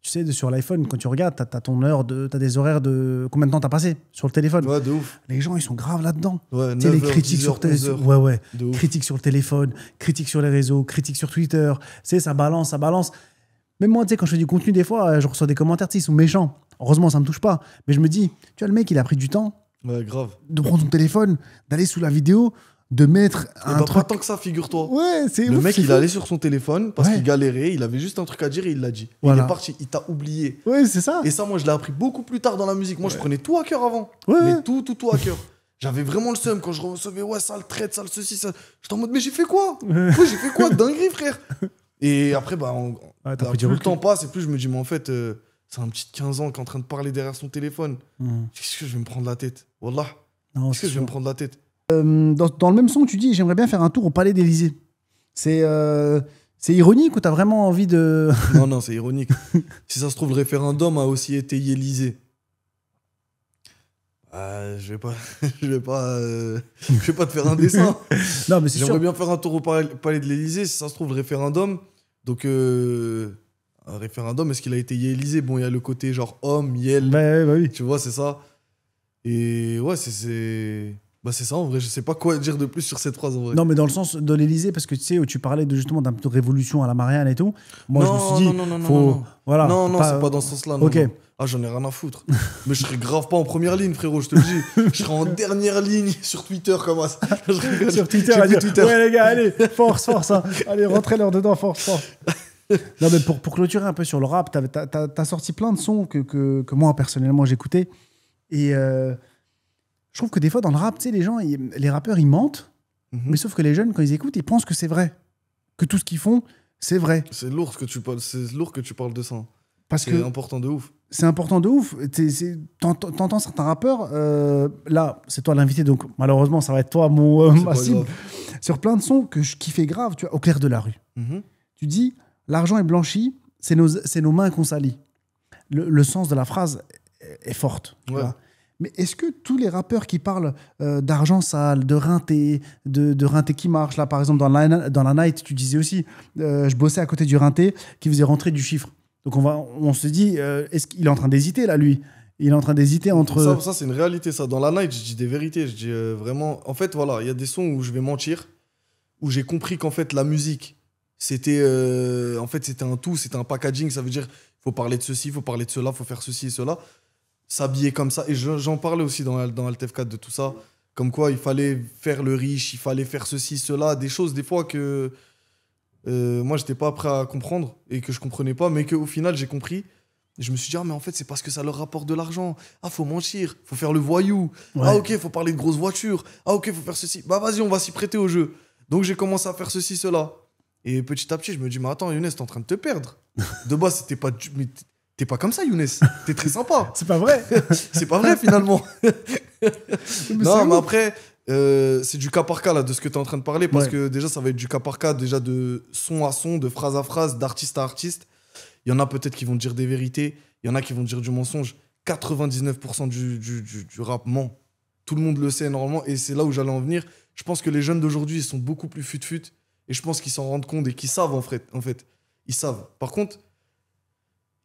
Tu sais, sur l'iPhone, quand tu regardes, t'as des horaires de combien de temps t'as passé sur le téléphone. Ouais, de ouf. Les gens, ils sont graves là-dedans. Ouais, tu sais, les 9h, critiques 10h, sur 11h. critiques sur le téléphone, critiques sur les réseaux, critiques sur Twitter. Tu sais, ça balance. Même moi, tu sais, quand je fais du contenu, des fois, je reçois des commentaires, tu sais, ils sont méchants. Heureusement, ça me touche pas. Mais je me dis, tu vois, le mec, il a pris du temps Ouais, grave. de prendre son téléphone, d'aller sous la vidéo, de mettre Et un bah, truc. pas tant que ça, figure-toi. Ouais, c'est Le ouf, mec, c'est il fou. est allé sur son téléphone parce Ouais. qu'il galérait, il avait juste un truc à dire et il l'a dit. Et Voilà. il est parti, il t'a oublié. Ouais, c'est ça. Et ça, moi, je l'ai appris beaucoup plus tard dans la musique. Moi, je prenais tout à cœur avant. Ouais, Mais ouais. tout à cœur. J'avais vraiment le seum quand je recevais, ouais, ça le traite, ça le ceci, ça. J'étais en mode, mais j'ai fait quoi? Ouais, j'ai fait quoi? Dinguerie, frère. Et après, bah, Ouais, t'as pris plus du le recul. temps passe et plus je me dis, mais en fait, c'est un petit de 15 ans qui est en train de parler derrière son téléphone. Qu'est-ce que je vais me prendre la tête? Wallah. Non, Qu'est-ce que c'est je vais me sûr. prendre la tête? Dans le même son, tu dis, j'aimerais bien faire un tour au Palais d'Élysée. C'est ironique ou t'as vraiment envie de. Non, non, c'est ironique. Si ça se trouve, le référendum a aussi été yélisé. Je vais pas, je vais pas te faire un dessin. Non, mais c'est J'aimerais sûr. bien faire un tour au palais de l'Élysée. Si ça se trouve, le référendum. Donc, un référendum, est-ce qu'il a été yélisé? Bon, il y a le côté genre homme, yel. Bah oui. Tu vois, c'est ça. Et ouais, bah, c'est ça en vrai. Je sais pas quoi dire de plus sur cette phrase en vrai. Non, mais dans le sens de l'Élysée, parce que tu sais, où tu parlais justement d'un peu de révolution à la Marianne et tout. Moi, je me suis dit, non, faut. non. Voilà. Non, non, c'est pas dans ce sens-là. Non, Ok. non. Ah, j'en ai rien à foutre. Mais je serais grave pas en première ligne, frérot, je te le dis. Je serais en dernière ligne sur Twitter, comme ça. Je rigole. Sur Twitter, J'ai à plus dire, ouais les gars, allez, force, hein. Allez, rentrez leur dedans, force. Non, mais pour clôturer un peu sur le rap, t'as sorti plein de sons que moi, personnellement, j'écoutais. Et je trouve que des fois, dans le rap, tu sais, les rappeurs, ils mentent. Mais sauf que les jeunes, quand ils écoutent, ils pensent que c'est vrai. Que tout ce qu'ils font, c'est vrai. C'est lourd que tu parles de ça. Parce C'est que important de ouf. c'est important de ouf. T'entends certains rappeurs, là, c'est toi l'invité, donc malheureusement, ça va être toi, C'est ma pas cible. grave. Sur plein de sons que je kiffais grave, tu vois, au clair de la rue. Mhm. Tu dis, l'argent est blanchi, c'est nos mains qu'on salit. Le sens de la phrase est forte. Tu Ouais. vois. Mais est-ce que tous les rappeurs qui parlent d'argent sale, de rinté, de rinté qui marche, là par exemple dans la night, tu disais aussi, je bossais à côté du rinté qui faisait rentrer du chiffre. Donc on se dit, est-ce qu'il est en train d'hésiter là, lui? Il est en train d'hésiter entre... Ça c'est une réalité, ça. Dans la night, je dis des vérités. Je dis vraiment. En fait, voilà, il y a des sons où je vais mentir, où j'ai compris qu'en fait, la musique, c'était un tout, c'était un packaging. Ça veut dire, il faut parler de ceci, il faut parler de cela, il faut faire ceci et cela. S'habiller comme ça. Et j'en parlais aussi dans Altef 4 de tout ça. Comme quoi, il fallait faire le riche, il fallait faire ceci, cela. Des choses, des fois, que moi, j'étais pas prêt à comprendre et que je comprenais pas, mais qu'au final, j'ai compris. Et je me suis dit, ah, mais en fait, c'est parce que ça leur rapporte de l'argent. Ah, faut mentir, faut faire le voyou. Ouais. Ah, ok, faut parler de grosses voitures. Ah, ok, faut faire ceci. Bah, vas-y, on va s'y prêter au jeu. Donc, j'ai commencé à faire ceci, cela. Et petit à petit, je me dis, mais attends, Younes, t'es en train de te perdre. De base, c'était pas. Mais t'es pas comme ça, Younes. T'es très sympa. C'est pas vrai. C'est pas vrai, finalement. Mais Non, c'est mais ouf. après, c'est du cas par cas là, de ce que tu es en train de parler, parce Ouais. que déjà, ça va être du cas par cas, déjà de son à son, de phrase à phrase, d'artiste à artiste. Il y en a peut-être qui vont dire des vérités, il y en a qui vont dire du mensonge. 99% du rap ment. Tout le monde le sait normalement, et c'est là où j'allais en venir. Je pense que les jeunes d'aujourd'hui, ils sont beaucoup plus fut-fut, et je pense qu'ils s'en rendent compte et qu'ils savent en fait. Ils savent. Par contre,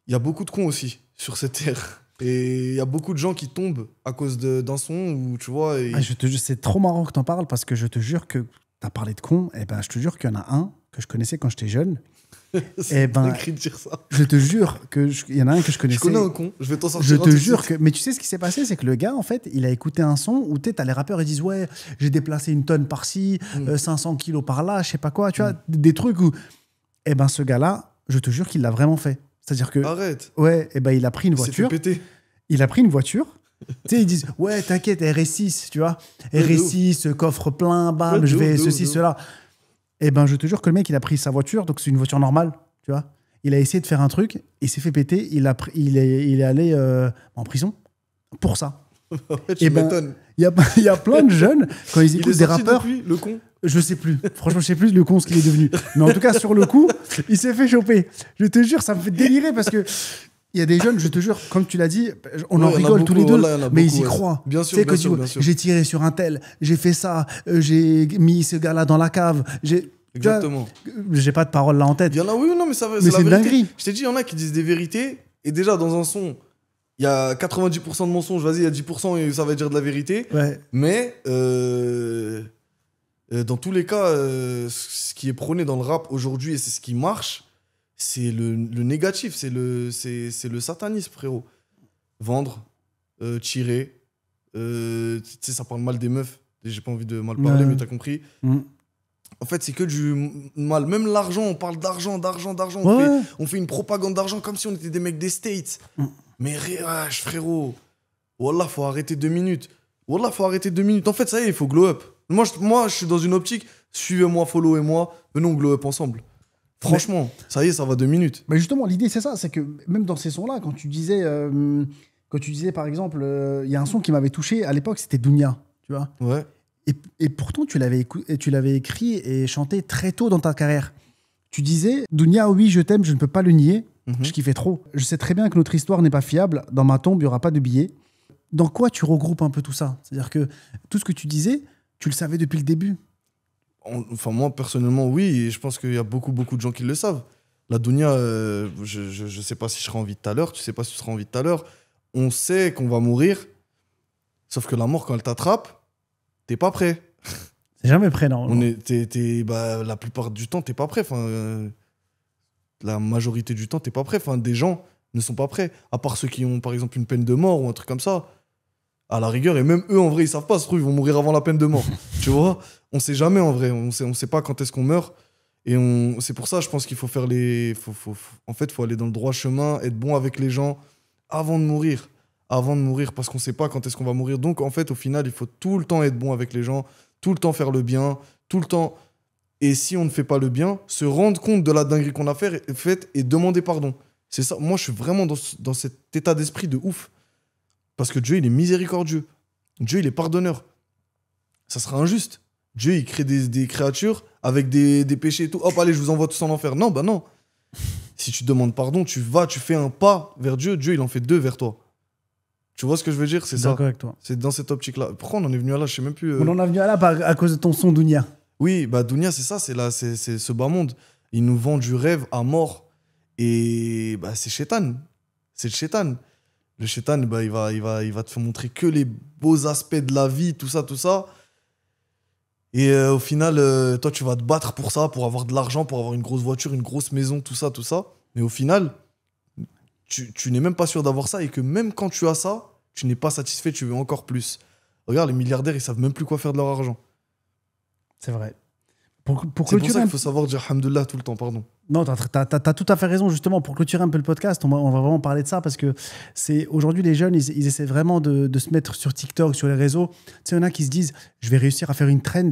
il y a beaucoup de cons aussi sur cette terre. Et il y a beaucoup de gens qui tombent à cause d'un son où, tu vois... et- Ah, c'est trop marrant que t'en parles parce que je te jure que t'as parlé de con. Et ben, je te jure qu'il y en a un que je connaissais quand j'étais jeune. C'est ben, écrit de dire ça. Je te jure qu'il y en a un que je connaissais. Je connais un con, je vais t'en sortir Je un te tout de jure suite. que. Mais tu sais ce qui s'est passé, c'est que le gars, en fait, il a écouté un son où t'as les rappeurs, ils disent ouais, j'ai déplacé une tonne par-ci, 500 kilos par-là, je sais pas quoi, tu vois, des trucs où. Eh ben, ce gars-là, je te jure qu'il l'a vraiment fait. C'est-à-dire que. Arrête. Ouais, eh ben, il a pris une Il s'est fait voiture. péter. Il a pris une voiture. Tu sais, ils disent ouais, t'inquiète, RS6, tu vois. Ouais, de RS6, coffre plein, bam, Ouais, je de vais ouf, de ceci, ouf, de cela. Eh ben, je te jure que le mec, il a pris sa voiture, donc c'est une voiture normale, tu vois. Il a essayé de faire un truc, il s'est fait péter, il est allé en prison pour ça. Ouais, tu Eh ben, m'étonnes. Il y a plein de jeunes, quand ils Il est écoutent des sorti rappeurs, depuis, le con. je sais plus. Franchement, je sais plus le con ce qu'il est devenu. Mais en tout cas, sur le coup, il s'est fait choper. Je te jure, ça me fait délirer parce que il y a des jeunes, je te jure, comme tu l'as dit, on en Ouais, il y en a rigole tous les beaucoup, deux, voilà, il y en a mais beaucoup, ils y ouais. croient. Bien Tu sûr, sais, bien quand sûr, tu bien vois, sûr. j'ai tiré sur un tel, j'ai fait ça, j'ai mis ce gars-là dans la cave. Exactement. J'ai pas de parole là en tête. Il y en a, oui, non, mais ça va. Mais la c'est une vérité. dinguerie. Je t'ai dit, il y en a qui disent des vérités, et déjà, dans un son, il y a 90% de mensonges, vas-y, il y a 10% et ça va dire de la vérité. Ouais. Mais dans tous les cas, ce qui est prôné dans le rap aujourd'hui, et c'est ce qui marche, c'est le négatif, c'est le satanisme, frérot. Vendre, tirer, tu sais, ça parle mal des meufs. J'ai pas envie de mal parler, mais t'as compris. En fait, c'est que du mal. Même l'argent, on parle d'argent. On fait une propagande d'argent comme si on était des mecs des States. Mais frérot, Wallah, faut arrêter 2 minutes. En fait, ça y est, il faut glow up. Moi, je suis dans une optique, suivez-moi, followez-moi, venons glow up ensemble. Franchement, ça y est, ça va 2 minutes. Mais justement, l'idée, c'est ça. C'est que même dans ces sons-là, quand tu disais, par exemple, il y a un son qui m'avait touché à l'époque, c'était Dounia. Tu vois. Ouais. Et pourtant, tu l'avais écrit et chanté très tôt dans ta carrière. Tu disais, Dounia, oui, je t'aime, je ne peux pas le nier. Je kiffais trop. Je sais très bien que notre histoire n'est pas fiable. Dans ma tombe, il n'y aura pas de billets. Dans quoi tu regroupes un peu tout ça? C'est-à-dire que tout ce que tu disais, tu le savais depuis le début. Enfin, moi, personnellement, oui. Et je pense qu'il y a beaucoup de gens qui le savent. La Dounia, je ne sais pas si je serai en vie tout à l'heure. Tu sais pas si tu seras en vie tout à l'heure. On sait qu'on va mourir. Sauf que la mort, quand elle t'attrape, t'es pas prêt. C'est jamais prêt, non. La plupart du temps, t'es pas prêt. La majorité du temps, t'es pas prêt. Des gens ne sont pas prêts. À part ceux qui ont, par exemple, une peine de mort ou un truc comme ça. À la rigueur, et même eux, en vrai, ils savent pas, se trouve, ils vont mourir avant la peine de mort. Tu vois? On sait jamais, en vrai. On sait pas quand est-ce qu'on meurt. Et c'est pour ça, je pense qu'il faut faire En fait, il faut aller dans le droit chemin, être bon avec les gens avant de mourir. Parce qu'on sait pas quand est-ce qu'on va mourir. Donc, en fait, au final, il faut tout le temps être bon avec les gens, tout le temps faire le bien, tout le temps. Et si on ne fait pas le bien, se rendre compte de la dinguerie qu'on a faite et demander pardon. C'est ça. Moi, je suis vraiment dans cet état d'esprit de ouf. Parce que Dieu, il est miséricordieux. Dieu, il est pardonneur. Ça sera injuste. Dieu, il crée des créatures avec des péchés et tout. Hop, allez, je vous envoie tous en enfer. Non, bah non. Si tu demandes pardon, tu fais un pas vers Dieu. Dieu, il en fait 2 vers toi. Tu vois ce que je veux dire? C'est ça. D'accord avec toi. C'est dans cette optique-là. Pourquoi on en est venu à là? Je sais même plus. On en est venu à là à cause de ton son Dounia. Oui, bah Dounia, c'est ça. C'est ce bas monde. Il nous vend du rêve à mort. Et bah, c'est Shaitan. C'est le Shaitan. Le Shaitan, bah, il va te faire montrer que les beaux aspects de la vie, tout ça. Et au final, toi, tu vas te battre pour ça, pour avoir de l'argent, pour avoir une grosse voiture, une grosse maison, tout ça. Mais au final, tu n'es même pas sûr d'avoir ça et que même quand tu as ça, tu n'es pas satisfait, tu veux encore plus. Regarde, les milliardaires, ils savent même plus quoi faire de leur argent. C'est vrai. C'est pour ça qu'il faut savoir dire Alhamdoulilah tout le temps, pardon. Non, t'as tout à fait raison, justement. Pour clôturer un peu le podcast, on va vraiment parler de ça parce que aujourd'hui, les jeunes, ils essaient vraiment de se mettre sur TikTok, sur les réseaux. Tu sais, il y en a qui se disent, je vais réussir à faire une trend.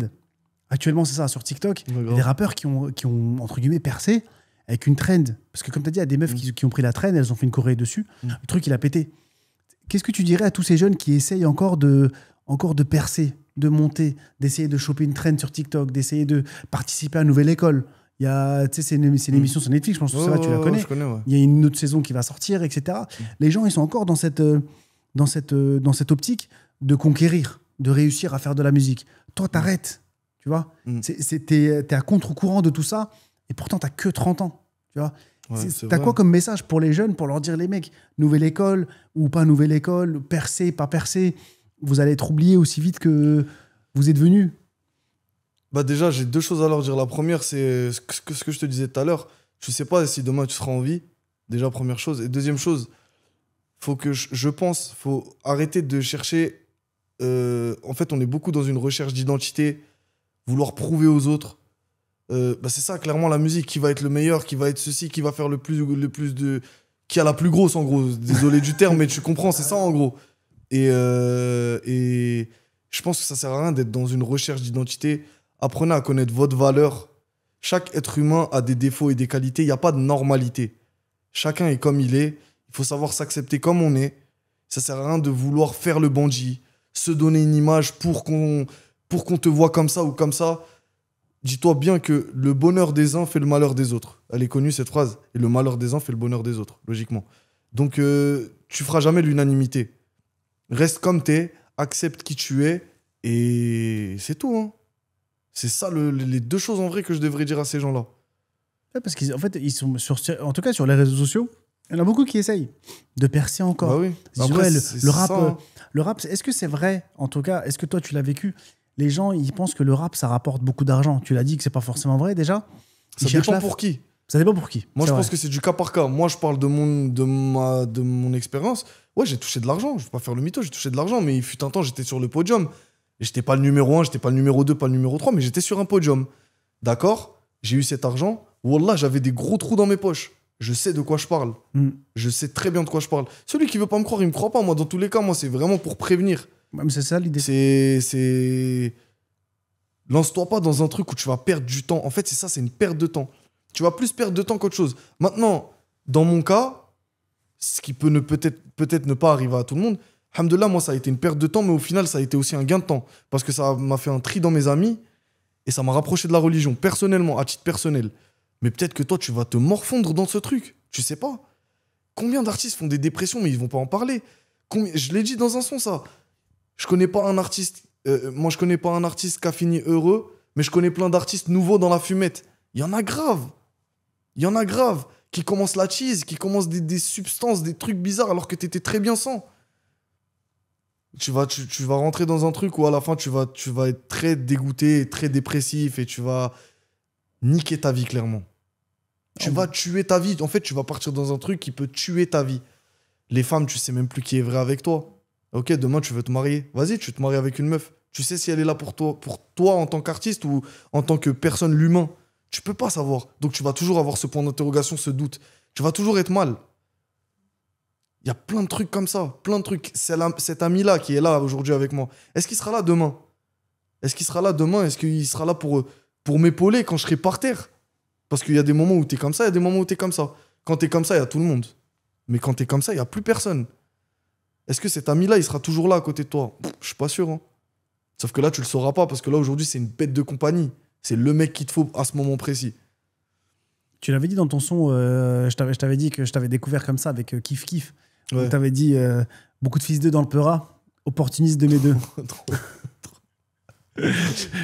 Actuellement, c'est ça, sur TikTok. Il y a des rappeurs qui ont, entre guillemets, percé avec une trend. Parce que, comme tu as dit, il y a des meufs qui ont pris la trend, elles ont fait une choré dessus. Le truc, il a pété. Qu'est-ce que tu dirais à tous ces jeunes qui essayent encore de percer, de monter, d'essayer de choper une trend sur TikTok, d'essayer de participer à une nouvelle école? Il y a, tu sais, c'est une émission sur Netflix, je pense que ça va, tu la connais. Je connais, ouais. Il y a une autre saison qui va sortir, etc. Les gens, ils sont encore dans cette optique de conquérir, de réussir à faire de la musique. Toi, t'arrêtes, tu vois. T'es à contre-courant de tout ça, et pourtant, t'as que 30 ans, tu vois. Ouais, t'as quoi comme message pour les jeunes, pour leur dire, les mecs, nouvelle école ou pas nouvelle école, percer, pas percer, vous allez être oubliés aussi vite que vous êtes venus? Bah déjà, j'ai 2 choses à leur dire. La première, c'est ce que je te disais tout à l'heure. Je sais pas si demain tu seras en vie. Déjà, première chose. Et deuxième chose, faut que faut arrêter de chercher. En fait, on est beaucoup dans une recherche d'identité, vouloir prouver aux autres. C'est ça, clairement, la musique. Qui va être le meilleur, qui va être ceci, qui va faire le plus de. Qui a la plus grosse, en gros. Désolé du terme, mais tu comprends, c'est ça, en gros. Et je pense que ça sert à rien d'être dans une recherche d'identité. Apprenez à connaître votre valeur. Chaque être humain a des défauts et des qualités. Il n'y a pas de normalité. Chacun est comme il est. Il faut savoir s'accepter comme on est. Ça sert à rien de vouloir faire le bandit, se donner une image pour qu'on te voit comme ça ou comme ça. Dis-toi bien que le bonheur des uns fait le malheur des autres. Elle est connue, cette phrase. Et le malheur des uns fait le bonheur des autres, logiquement. Donc, tu feras jamais l'unanimité. Reste comme t'es, accepte qui tu es, et c'est tout, hein. C'est ça les 2 choses en vrai que je devrais dire à ces gens-là. Ouais, parce qu'en fait, ils sont en tout cas sur les réseaux sociaux, il y en a beaucoup qui essayent de percer encore. Bah oui. Après, le rap, hein. Le rap, est-ce que c'est vrai? En tout cas, est-ce que toi tu l'as vécu? Les gens, ils pensent que le rap, ça rapporte beaucoup d'argent. Tu l'as dit que c'est pas forcément vrai déjà. Ça dépend pour qui. Ça dépend pour qui. Moi, c'est je vrai. pense que c'est du cas par cas. Moi, je parle de mon expérience. Ouais, j'ai touché de l'argent. Je vais pas faire le mytho, j'ai touché de l'argent. Mais il fut un temps, j'étais sur le podium. Et j'étais pas le numéro 1, j'étais pas le numéro 2, pas le numéro 3, mais j'étais sur un podium. D'accord? J'ai eu cet argent. Wallah, j'avais des gros trous dans mes poches. Je sais de quoi je parle. Je sais très bien de quoi je parle. Celui qui veut pas me croire, il me croit pas. Moi, dans tous les cas, moi, c'est vraiment pour prévenir. Ouais, mais c'est ça l'idée. C'est... Lance-toi pas dans un truc où tu vas perdre du temps. En fait, c'est ça, c'est une perte de temps. Tu vas plus perdre de temps qu'autre chose. Maintenant, dans mon cas, ce qui peut peut-être ne pas arriver à tout le monde, alhamdoulilah, moi, ça a été une perte de temps, mais au final, ça a été aussi un gain de temps. Parce que ça m'a fait un tri dans mes amis et ça m'a rapproché de la religion, personnellement, à titre personnel. Mais peut-être que toi, tu vas te morfondre dans ce truc. Tu sais pas. Combien d'artistes font des dépressions, mais ils vont pas en parler. Je l'ai dit dans un son, ça. Je connais pas un artiste... moi, je connais pas un artiste qui a fini heureux, mais je connais plein d'artistes nouveaux dans la fumette. Il y en a grave. Il y en a grave. Qui commencent la cheese, qui commencent des substances, des trucs bizarres, alors que tu étais très bien sans. Tu vas rentrer dans un truc où à la fin, tu vas être très dégoûté, très dépressif, et tu vas niquer ta vie, clairement. Tu vas tuer ta vie. En fait, tu vas partir dans un truc qui peut tuer ta vie. Les femmes, tu sais même plus qui est vrai avec toi. Ok, demain, tu veux te marier. Vas-y, tu te maries avec une meuf. Tu sais si elle est là pour toi en tant qu'artiste ou en tant que personne, l'humain. Tu peux pas savoir. Donc, tu vas toujours avoir ce point d'interrogation, ce doute. Tu vas toujours être mal. Il y a plein de trucs comme ça. Plein de trucs. Cet ami-là qui est là aujourd'hui avec moi, est-ce qu'il sera là demain? Est-ce qu'il sera là demain? Est-ce qu'il sera là pour m'épauler quand je serai par terre? Parce qu'il y a des moments où tu es comme ça, il y a des moments où tu es comme ça. Quand tu es comme ça, il y a tout le monde. Mais quand tu es comme ça, il n'y a plus personne. Est-ce que cet ami-là, il sera toujours là à côté de toi? Je suis pas sûr. Hein. Sauf que là, tu le sauras pas parce que là, aujourd'hui, c'est une bête de compagnie. C'est le mec qu'il te faut à ce moment précis. Tu l'avais dit dans ton son, je t'avais dit que je t'avais découvert comme ça avec Kif Kif. Ouais. Tu avais dit beaucoup de fils d'eux dans le Peura, opportuniste de mes deux.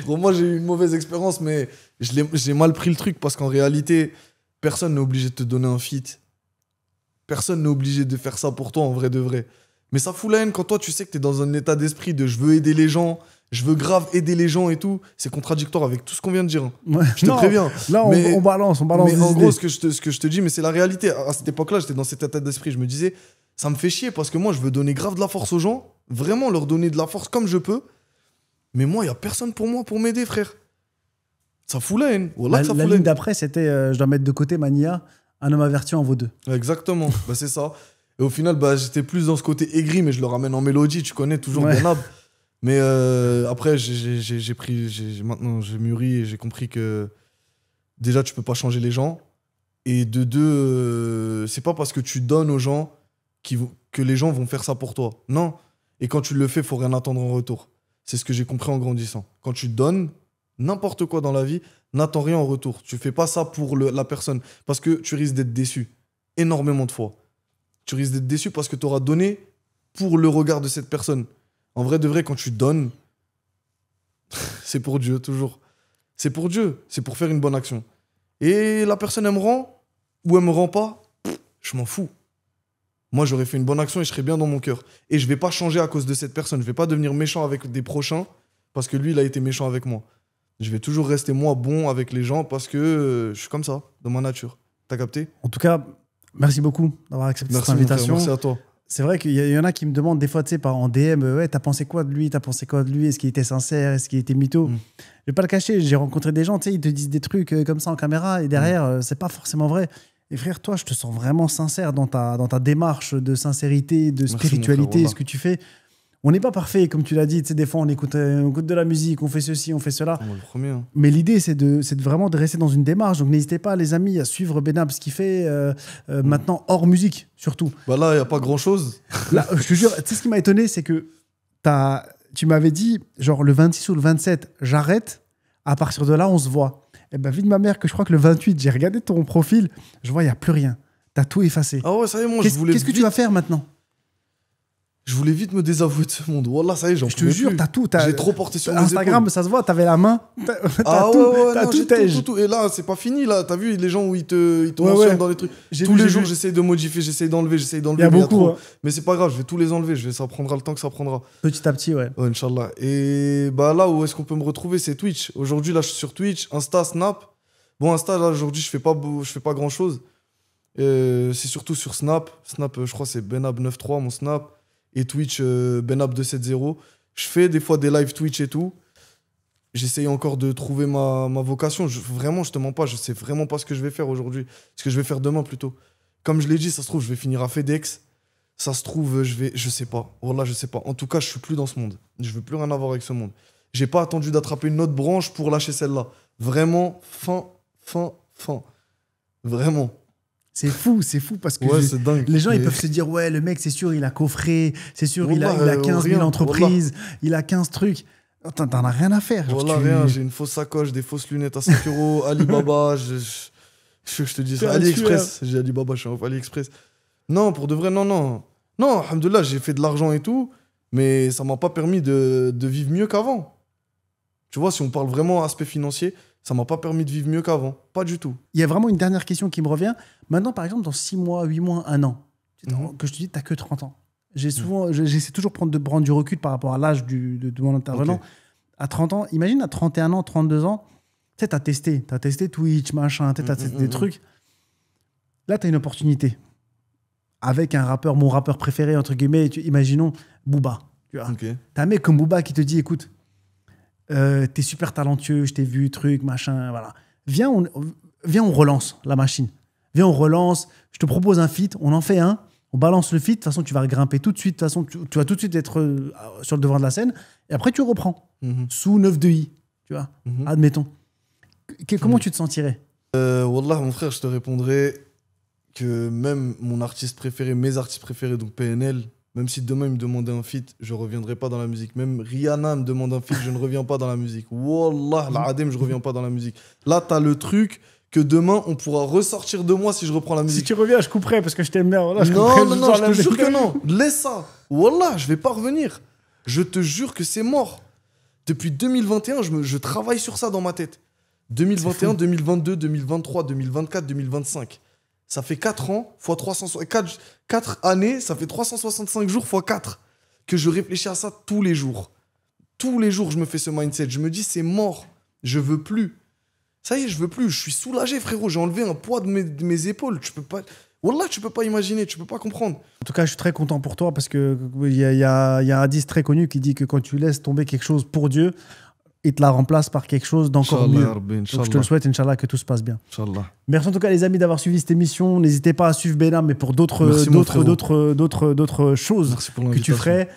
Trop, moi, j'ai eu une mauvaise expérience, mais j'ai mal pris le truc parce qu'en réalité, personne n'est obligé de te donner un feat. Personne n'est obligé de faire ça pour toi en vrai de vrai. Mais ça fout la haine quand toi, tu sais que tu es dans un état d'esprit de je veux aider les gens, je veux grave aider les gens et tout. C'est contradictoire avec tout ce qu'on vient de dire. Hein. Ouais. Je te préviens. Là, on balance. Mais des en idées. gros, ce que je te dis, mais c'est la réalité. À cette époque-là, j'étais dans cet état d'esprit. Je me disais, ça me fait chier parce que moi, je veux donner grave de la force aux gens, vraiment leur donner de la force comme je peux. Mais moi, il n'y a personne pour moi pour m'aider, frère. Ça fout la haine. Voilà, ça fout la la ligne haine. d'après, c'était je dois mettre de côté Mania, un homme averti en vaut deux. Exactement, bah, c'est ça. Et au final, bah, j'étais plus dans ce côté aigri, mais je le ramène en mélodie, tu connais, toujours Ouais. Benab. Mais après, maintenant, j'ai mûri et j'ai compris que déjà, tu peux pas changer les gens. Et de deux, c'est pas parce que tu donnes aux gens que les gens vont faire ça pour toi. Non. Et quand tu le fais, faut rien attendre en retour. C'est ce que j'ai compris en grandissant. Quand tu donnes n'importe quoi dans la vie, n'attends rien en retour. Tu fais pas ça pour la personne. Parce que tu risques d'être déçu. Énormément de fois. Tu risques d'être déçu parce que tu auras donné pour le regard de cette personne. En vrai de vrai, quand tu donnes, c'est pour Dieu, toujours. C'est pour Dieu. C'est pour faire une bonne action. Et la personne, elle me rend ou elle me rend pas, je m'en fous. Moi, j'aurais fait une bonne action et je serais bien dans mon cœur. Et je vais pas changer à cause de cette personne. Je vais pas devenir méchant avec des prochains parce que lui, il a été méchant avec moi. Je vais toujours rester, moi, bon avec les gens parce que je suis comme ça, dans ma nature. T'as capté? En tout cas, merci beaucoup d'avoir accepté Merci, cette mon frère, invitation. merci à toi. C'est vrai qu'il y en a qui me demandent des fois, tu sais, en DM, ouais, t'as pensé quoi de lui? T'as pensé quoi de lui? Est-ce qu'il était sincère? Est-ce qu'il était mytho? Je vais pas le cacher, j'ai rencontré des gens, tu sais, ils te disent des trucs comme ça en caméra et derrière, c'est pas forcément vrai. Et frère, toi, je te sens vraiment sincère dans ta démarche de sincérité, de Merci, spiritualité, mon frère, voilà. ce que tu fais. On n'est pas parfait, comme tu l'as dit. Tu sais, des fois, on écoute de la musique, on fait ceci, on fait cela. Le premier, hein. Mais l'idée, c'est vraiment de rester dans une démarche. Donc, n'hésitez pas, les amis, à suivre Benab, ce qu'il fait maintenant hors musique, surtout. Bah là, il n'y a pas grand-chose. Là, je te jure, tu sais, ce qui m'a étonné, c'est que tu m'avais dit, genre, le 26 ou le 27, j'arrête. À partir de là, on se voit. Et ben, vite ma mère, que je crois que le 28, j'ai regardé ton profil, je vois, il n'y a plus rien. T'as tout effacé. Ah ouais, ça y est, moi, je voulais Qu'est-ce que tu vite- vas faire maintenant? Je voulais vite me désavouer de ce monde. Wallah, ça y est, j'en Je te pouvais jure, plus. t'as tout. J'ai trop porté sur mes Instagram, épaules. ça se voit, t'avais la main. T'as Ah tout, ouais, ouais, t'as non, tout, j'ai t'as- tout. Et là, c'est pas fini, là. T'as vu les gens où ils te Ouais, mentionnent ouais. dans les trucs. J'ai Tous vu, les j'ai jours, vu. j'essaye de modifier, j'essaye d'enlever, Il y a mais beaucoup. trop. Hein. Mais c'est pas grave, je vais tous les enlever. Ça prendra le temps que ça prendra. Petit à petit, ouais. Ouais, Inch'Allah. Et bah là, où est-ce qu'on peut me retrouver? C'est Twitch. Aujourd'hui, là, je suis sur Twitch, Insta, Snap. Bon, Insta, là, aujourd'hui, je fais pas grand-chose. C'est surtout sur Snap. Snap, je crois, c'est Benab93, mon Snap. Et Twitch, Benab270. Je fais des fois des live Twitch et tout. J'essaye encore de trouver ma vocation. Vraiment, je te mens pas, je sais vraiment pas ce que je vais faire aujourd'hui. Ce que je vais faire demain, plutôt. Comme je l'ai dit, ça se trouve, je vais finir à FedEx. Ça se trouve, je sais pas. Voilà, je sais pas. En tout cas, je suis plus dans ce monde. Je veux plus rien avoir avec ce monde. J'ai pas attendu d'attraper une autre branche pour lâcher celle-là. Vraiment, fin. Vraiment. C'est fou parce que Ouais, c'est dingue. les gens, ils Mais- peuvent se dire, ouais, le mec, c'est sûr, il a coffré, c'est sûr, il a Wallah, 15 000 rien, entreprises, il a 15 trucs. Attends, t'en as rien à faire. Genre, Voilà, rien. J'ai une fausse sacoche, des fausses lunettes à 5 euros. Alibaba, je te dis T'es ça. un AliExpress. J'ai Alibaba, je suis en AliExpress. Non, pour de vrai, non. Non, alhamdoulilah, j'ai fait de l'argent et tout, mais ça m'a pas permis de vivre mieux qu'avant. Tu vois, si on parle vraiment aspect financier, ça m'a pas permis de vivre mieux qu'avant. Pas du tout. Il y a vraiment une dernière question qui me revient. Maintenant, par exemple, dans 6 mois, 8 mois, 1 an, Mhm. que je te dis, t'as que 30 ans. J'essaie toujours de prendre du recul par rapport à l'âge de mon intervenant. Ok. À 30 ans, imagine à 31 ans, 32 ans, tu sais, t'as testé Twitch, machin, t'as testé des trucs. Là, t'as une opportunité. Avec un rappeur, mon rappeur préféré, entre guillemets, imaginons Booba. Tu vois. Ok. T'as un mec comme Booba qui te dit, écoute, t'es super talentueux, je t'ai vu, truc, machin, voilà. Viens, on relance la machine. Viens, on relance, je te propose un feat, on en fait un, on balance le feat, de toute façon, tu vas grimper tout de suite, de toute façon, tu vas tout de suite être sur le devant de la scène, et après, tu reprends, Mhm. sous 9 de I, tu vois, Mhm. admettons. Comment tu te sentirais? Wallah, mon frère, je te répondrais que même mon artiste préféré, mes artistes préférés, donc PNL, même si demain il me demandait un feat, je reviendrai pas dans la musique. Même Rihanna me demande un feat, je ne reviens pas dans la musique. Wallah, l'adem, je reviens pas dans la musique. Là, t'as le truc que demain on pourra ressortir de moi si je reprends la Si musique. tu reviens, je couperai parce que je t'aime bien. Voilà, je Non, couperai, non, non, je te j'enlève jure les- que non. Laisse ça. Wallah, je vais pas revenir. Je te jure que c'est mort. Depuis 2021, je travaille sur ça dans ma tête. 2021, 2022, 2023, 2024, 2025. Ça fait 4 ans, fois 4 années, ça fait 365 jours fois 4 que je réfléchis à ça tous les jours. Tous les jours, je me fais ce mindset. Je me dis, c'est mort. Je veux plus. Ça y est, je veux plus. Je suis soulagé, frérot. J'ai enlevé un poids de mes épaules. Tu peux pas... Wallah, tu peux pas imaginer, tu peux pas comprendre. En tout cas, je suis très content pour toi parce que il y a un hadith très connu qui dit que quand tu laisses tomber quelque chose pour Dieu, il te la remplace par quelque chose d'encore mieux. Donc je te le souhaite, Inch'Allah, que tout se passe bien. Inch'Allah. Merci en tout cas les amis d'avoir suivi cette émission. N'hésitez pas à suivre Benam, mais pour d'autres Merci, mon frérot. choses Merci pour que tu l'invitation. ferais.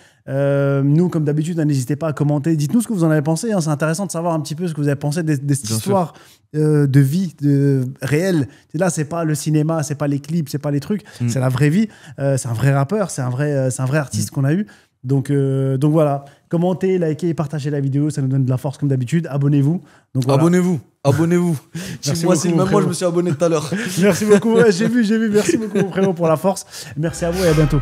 Nous, comme d'habitude, n'hésitez pas à commenter. Dites-nous ce que vous en avez pensé. Hein. C'est intéressant de savoir un petit peu ce que vous avez pensé de cette Bien histoire de vie réelle. Là, c'est pas le cinéma, c'est pas les clips, c'est pas les trucs. C'est la vraie vie. C'est un vrai rappeur, c'est un vrai artiste qu'on a eu. Donc voilà, commentez, likez et partagez la vidéo, ça nous donne de la force comme d'habitude. Abonnez-vous. Donc voilà. Abonnez-vous. Abonnez-vous. Merci Moi, beaucoup, c'est le mon même moi, je frérot. me suis abonné tout à l'heure. Merci beaucoup. Ouais, j'ai vu. Merci beaucoup, mon frérot, pour la force. Merci à vous et à bientôt.